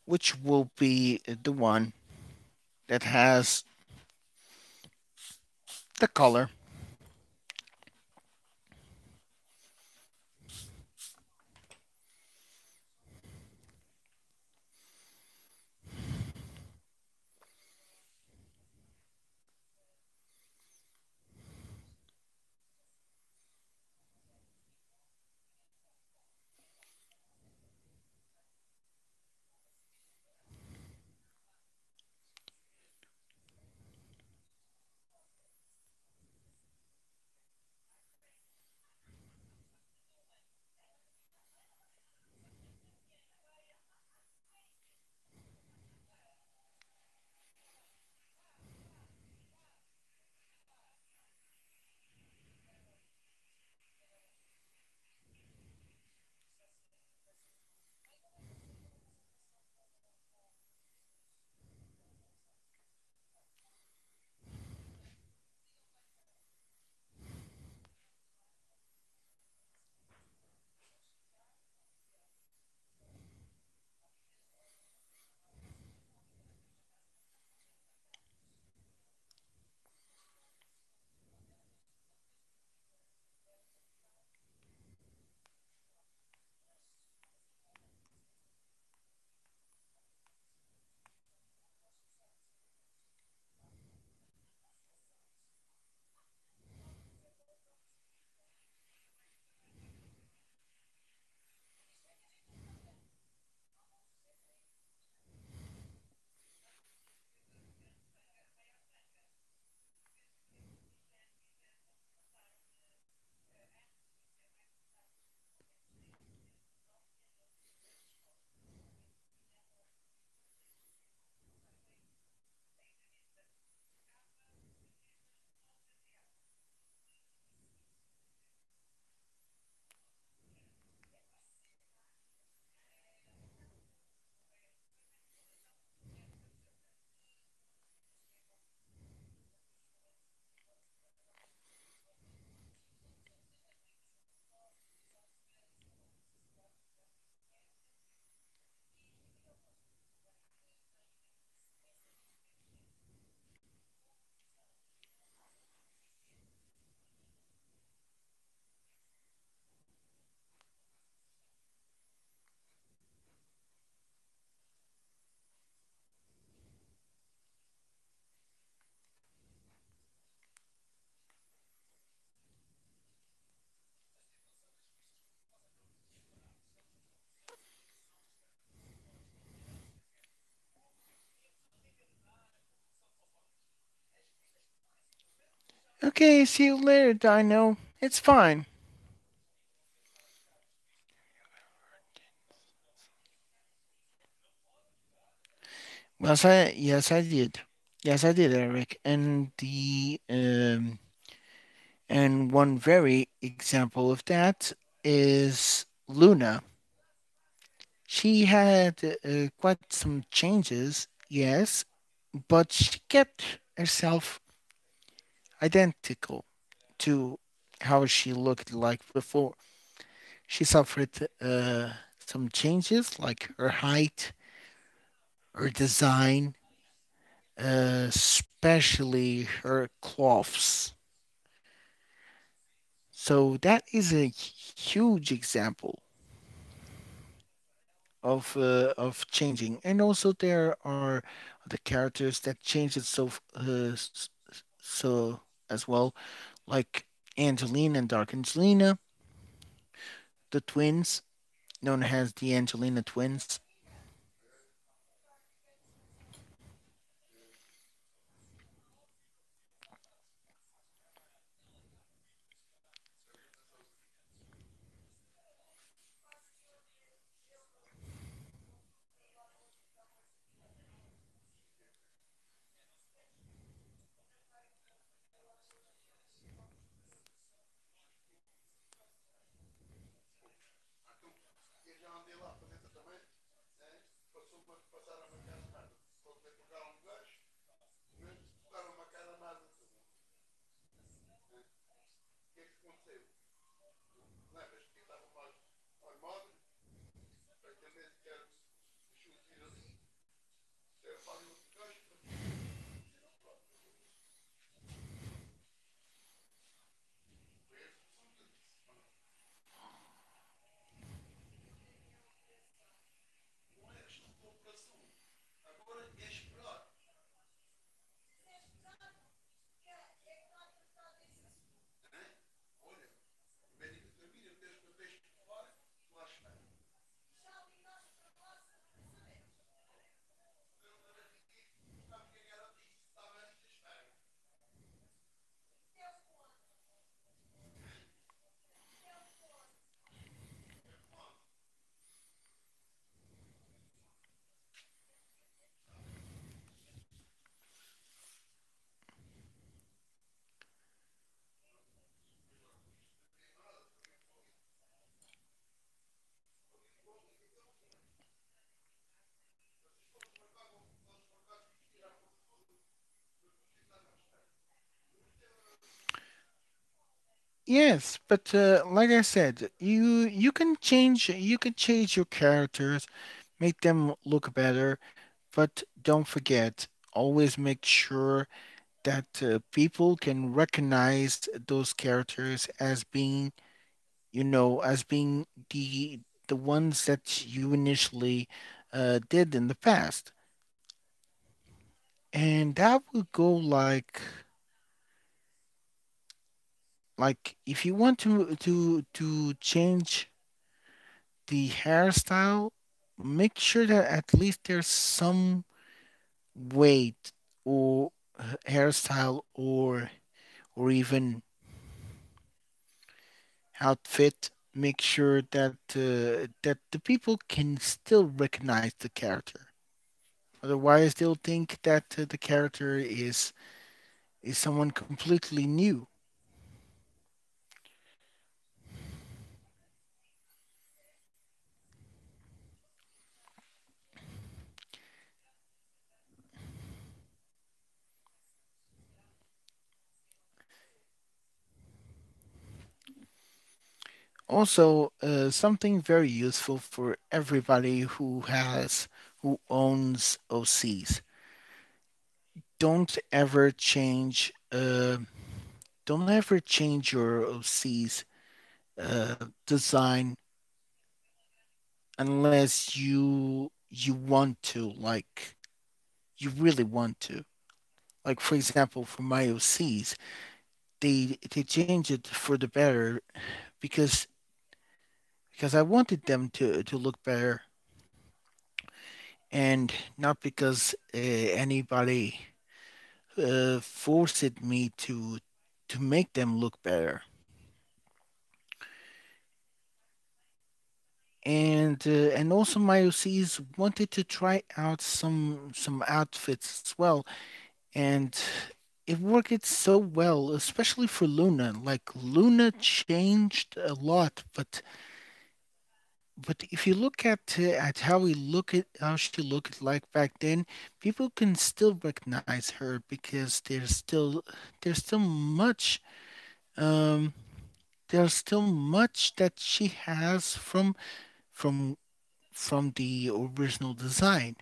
which will be the one that has the color. Okay, see you later, Dino. It's fine. Yes, I did. Yes, I did, Eric. And one very example of that is Luna. She had quite some changes, yes, but she kept herself identical to how she looked like before. She suffered some changes, like her height, her design, especially her cloths. So that is a huge example of changing, and also there are the characters that change it so as well, like Angelina and Dark Angelina, the twins known as the Angelina twins. Yes, but like I said, you can change your characters, make them look better, but don't forget, always make sure that people can recognize those characters as being, as being the ones that you initially did in the past. And that would go like if you want to change the hairstyle, make sure that at least there's some weight or hairstyle or even outfit. Make sure that the people can still recognize the character. Otherwise, they'll think that the character is someone completely new. Also, something very useful for everybody who owns OCs. Don't ever change. Don't ever change your OC's design unless you want to, like you really want to. Like for example, for my OCs, they change it for the better because I wanted them to look better, and not because anybody forced me to. to make them look better. And also my OCs wanted to try out some outfits as well, and it worked so well, especially for Luna. Like Luna changed a lot, but if you look at how we look at how she looked like back then, people can still recognize her because there's still much um there's still much that she has from from the original design.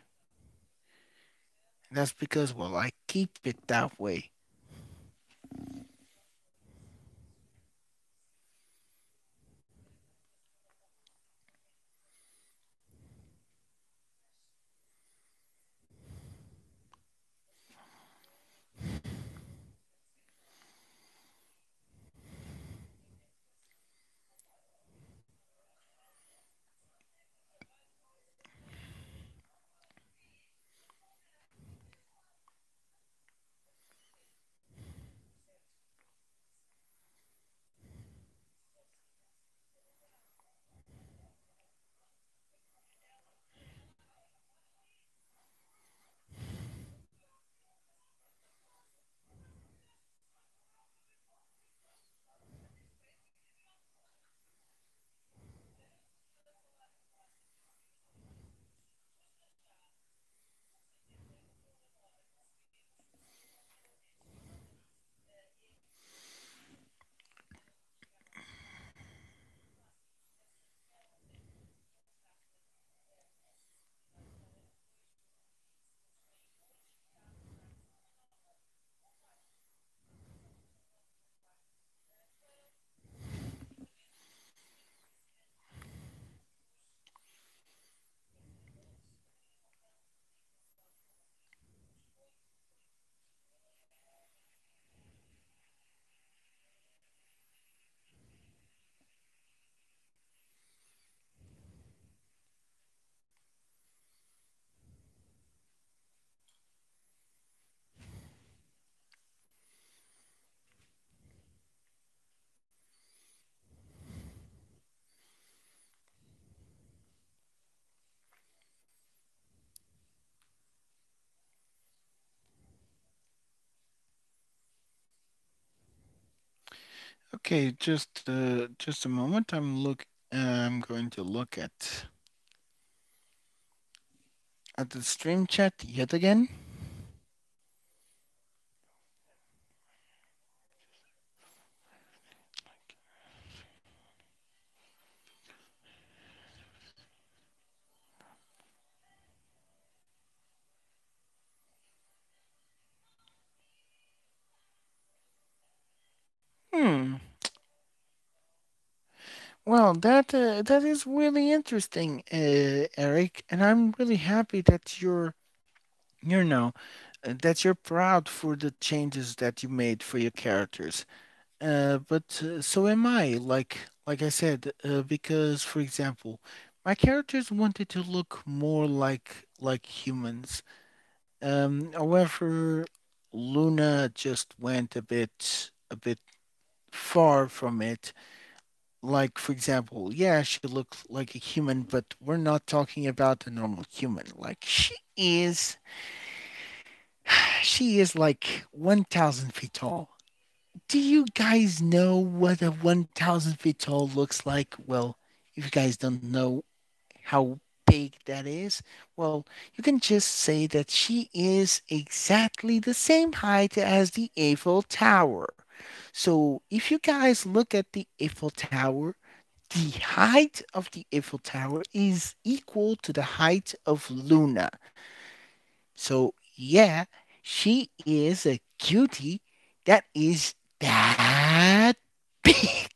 That's because, well, I keep it that way. Okay, just a moment. I'm going to look at the stream chat yet again. Hmm. Well, that is really interesting, Eric, and I'm really happy that you're now that you're proud for the changes that you made for your characters. But so am I. Like I said, because for example, my characters wanted to look more like humans. However, Luna just went a bit far from it. Like for example, yeah, she looks like a human, but we're not talking about a normal human. Like she is like 1,000 feet tall. Do you guys know what a 1,000 feet tall looks like? Well, if you guys don't know how big that is, well, you can just say that she is exactly the same height as the Eiffel Tower. So if you guys look at the Eiffel Tower, the height of the Eiffel Tower is equal to the height of Luna. So yeah, she is a cutie that is that big.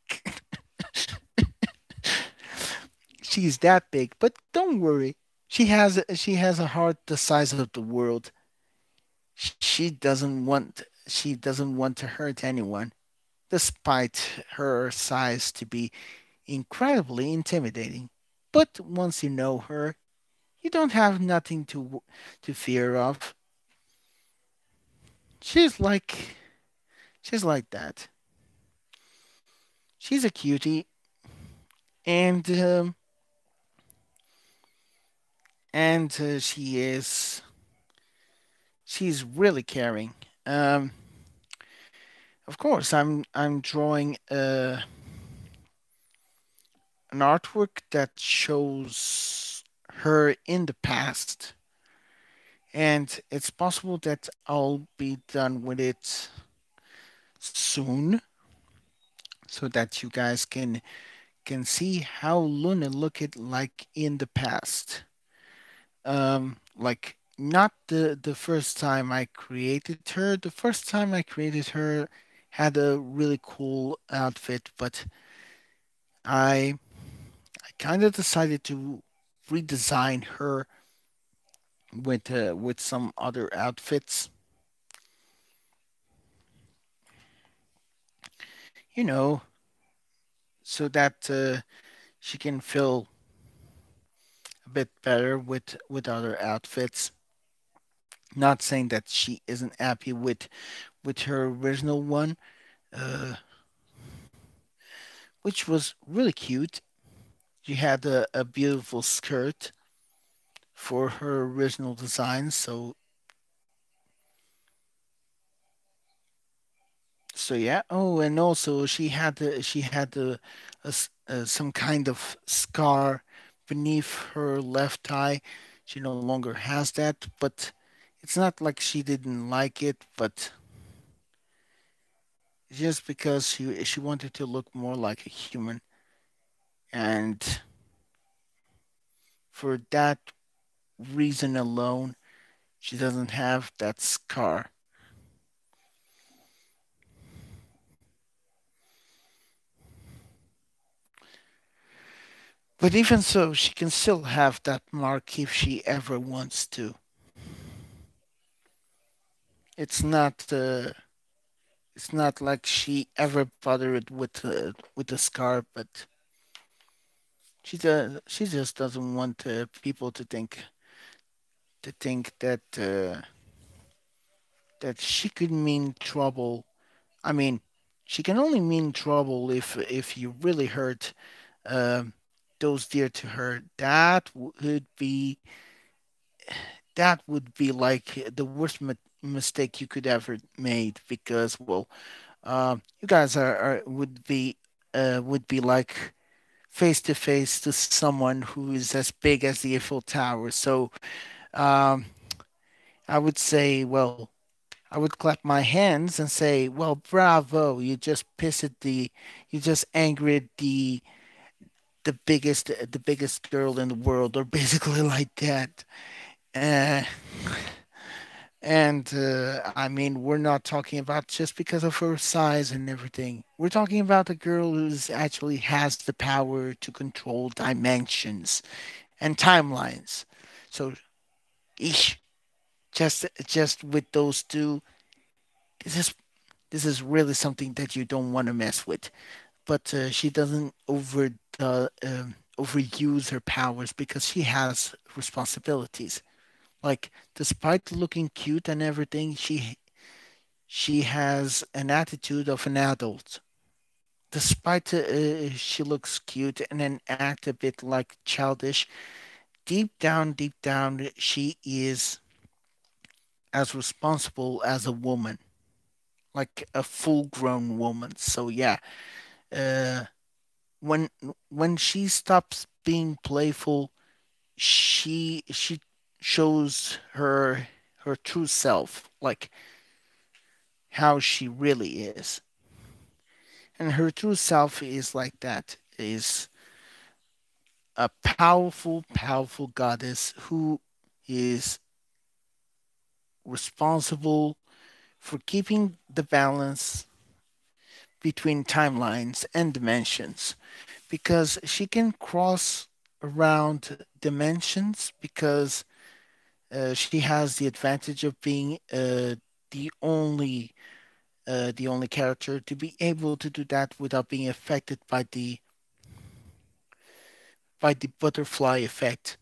She's that big, but don't worry. She has a heart the size of the world. She doesn't want to hurt anyone, despite her size to be incredibly intimidating. But once you know her, you don't have nothing to fear of. She's like she's like that. She's a cutie, and she's really caring. Um, of course, I'm drawing an artwork that shows her in the past, and it's possible that I'll be done with it soon, so that you guys can see how Luna looked like in the past. Like not the first time I created her. The first time I created her had a really cool outfit, but I I kind of decided to redesign her with some other outfits, you know, so that she can feel a bit better with other outfits. Not saying that she isn't happy with her original one, uh, which was really cute. She had a beautiful skirt for her original design, so yeah. Oh, and also she had some kind of scar beneath her left eye. She no longer has that, but it's not like she didn't like it, but just because she wanted to look more like a human, and for that reason alone, she doesn't have that scar. But even so, she can still have that mark if she ever wants to. It's not it's not like she ever bothered with the scar, but she just doesn't want people to think that she could mean trouble. I mean, she can only mean trouble if you really hurt um, those dear to her. That would be like the worst mistake you could ever made, because well, you guys are would be like face to face to someone who is as big as the Eiffel Tower. So um, I would say, well, I would clap my hands and say, well, bravo, you just angered the biggest girl in the world, or basically like that. Uh, and I mean, we're not talking about just because of her size and everything. We're talking about a girl who's actually has the power to control dimensions and timelines. So, eesh, just with those two, this is this is really something that you don't want to mess with. But she doesn't overuse her powers because she has responsibilities. Like, despite looking cute and everything, she has an attitude of an adult. Despite she looks cute and then act a bit like childish, deep down, she is as responsible as a woman, like a full-grown woman. So yeah, uh, when when she stops being playful, she shows her true self, like how she really is. And her true self is like that, is a powerful goddess who is responsible for keeping the balance between timelines and dimensions, because she can cross around dimensions because she has the advantage of being the only the only character to be able to do that without being affected by the butterfly effect.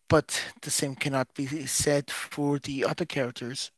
But the same cannot be said for the other characters.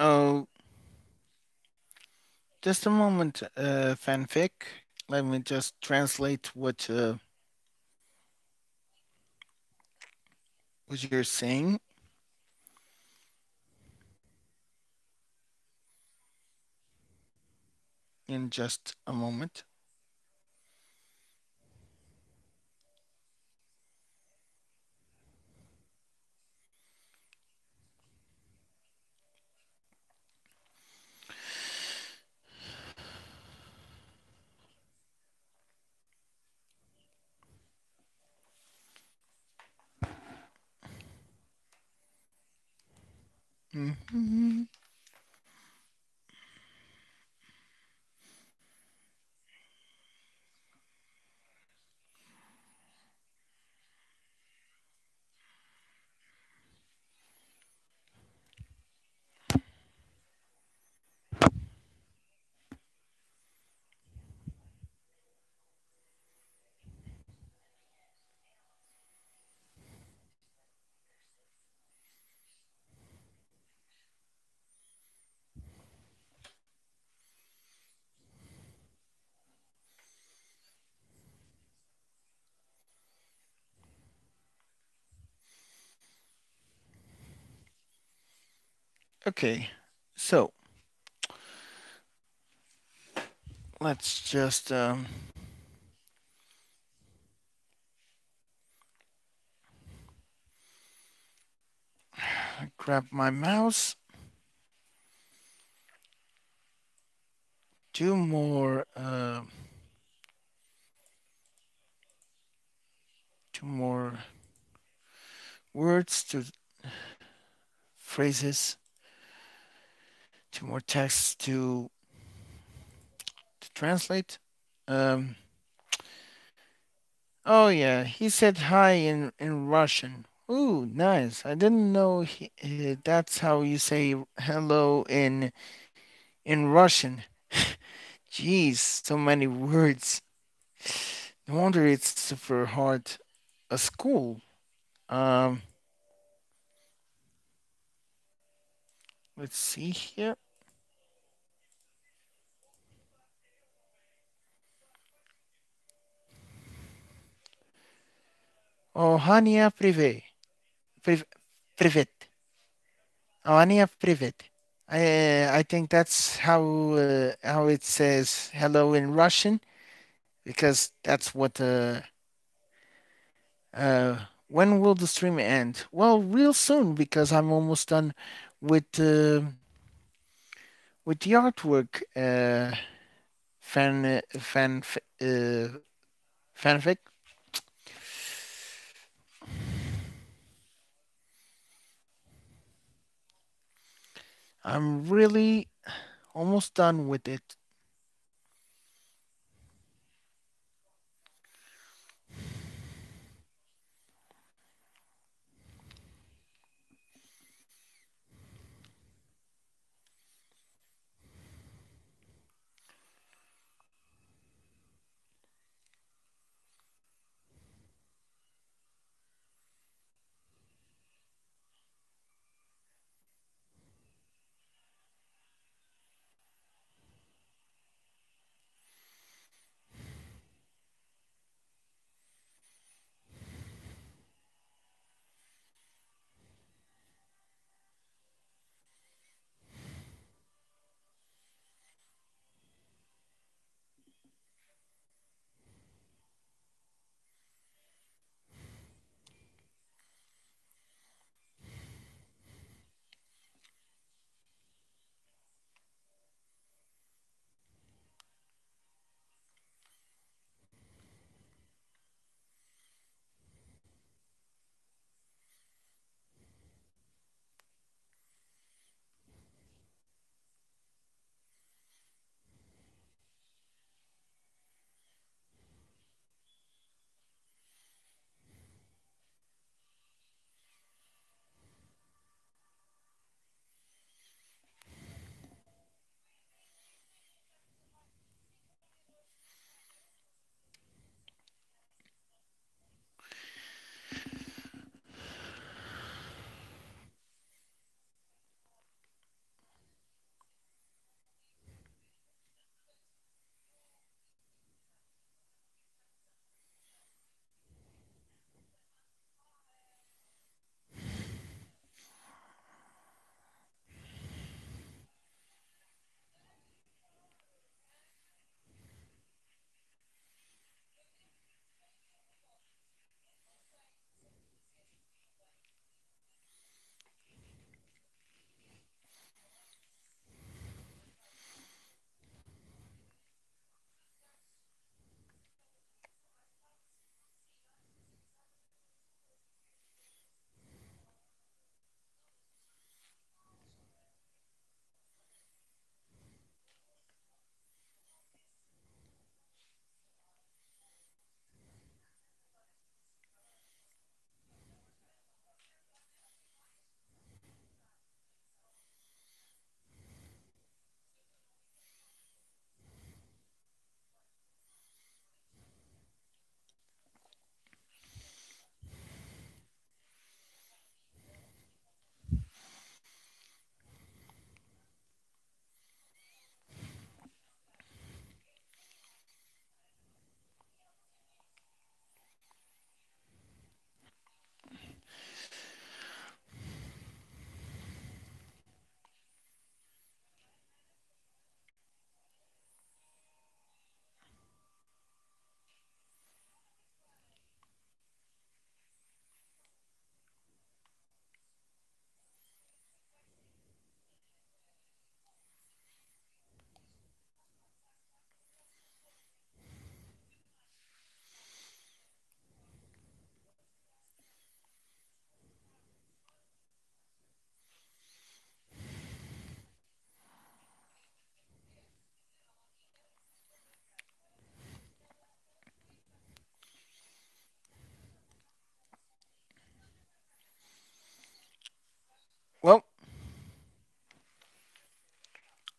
Oh, just a moment, fanfic. Let me just translate what you're saying in just a moment. Mhm. Okay, so let's just grab my mouse. Two more, two more words to phrases, two more texts to translate. Um, oh yeah, he said hi in Russian. Ooh, nice. I didn't know that's how you say hello in Russian. Jeez, so many words. No wonder it's super hard. A school. Um, let's see here. Oh, Hania Privé. Priv- Privet. Oh, Hania Privet. I think that's how it says hello in Russian because that's what when will the stream end? Well, real soon because I'm almost done with with the artwork fanfic. I'm really almost done with it.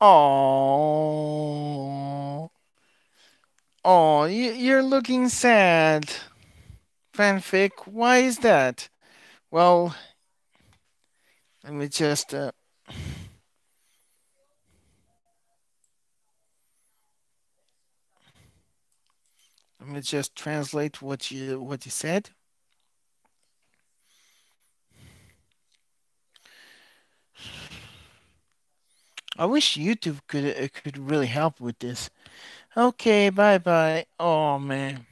Oh, oh, you're looking sad, fanfic. Why is that? Well, let me just translate what you said. I wish YouTube could really help with this. Okay, bye bye. Oh man,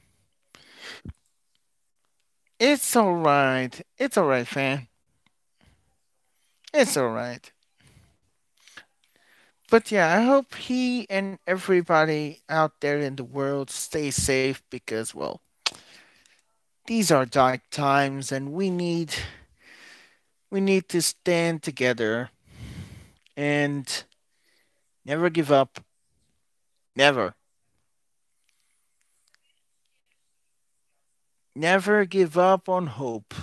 it's all right. It's all right, fam. It's all right. But yeah, I hope he and everybody out there in the world stay safe because, well, these are dark times and we need to stand together and never give up. Never. Never give up on hope.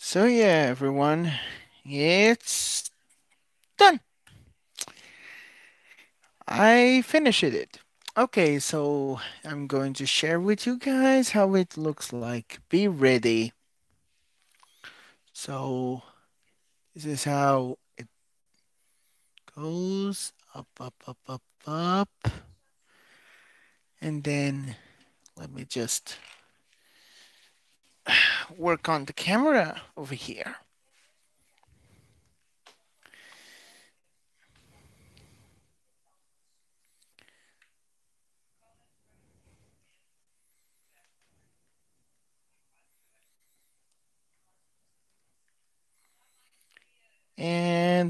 So yeah, everyone, it's done. I finished it. Okay, so I'm going to share with you guys how it looks like. Be ready. So this is how it goes up, up, up, up, up. And then let me just work on the camera over here.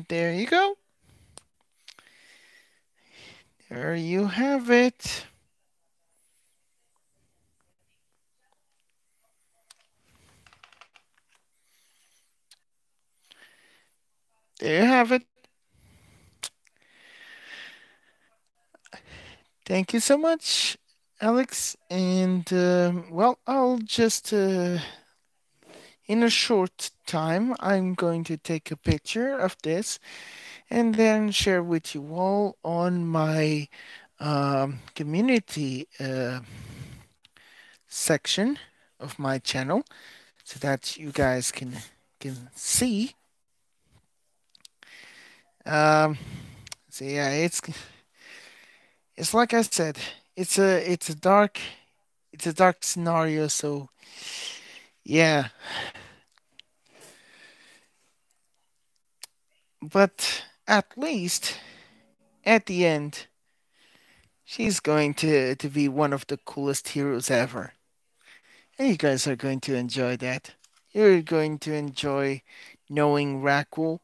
And there you go. There you have it. There you have it. Thank you so much, Alex. And well, I'll just in a short time, I'm going to take a picture of this and then share with you all on my community section of my channel so that you guys can see. Um, so yeah, it's like I said, it's a dark scenario. So yeah, but at least at the end, she's going to be one of the coolest heroes ever. And you guys are going to enjoy that. You're going to enjoy knowing Rackle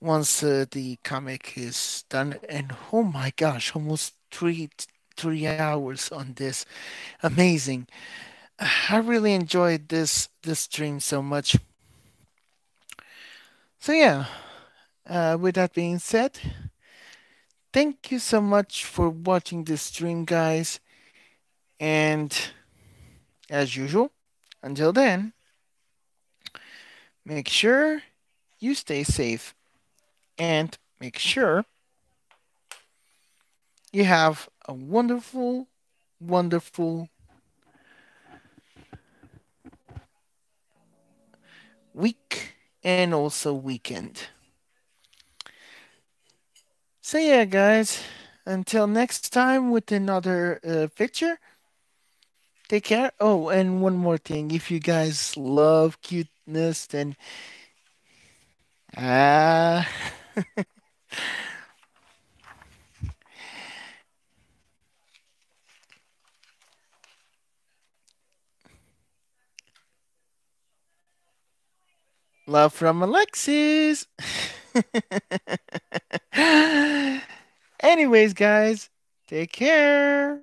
once the comic is done. And oh my gosh, almost 3 hours on this. Amazing. I really enjoyed this stream so much. So yeah, with that being said, thank you so much for watching this stream, guys. And as usual, until then, make sure you stay safe and make sure you have a wonderful, wonderful week and also weekend. So, yeah, guys, until next time with another picture, take care. Oh, and one more thing if you guys love cuteness, then ah. Love from Alexis. Anyways, guys, take care.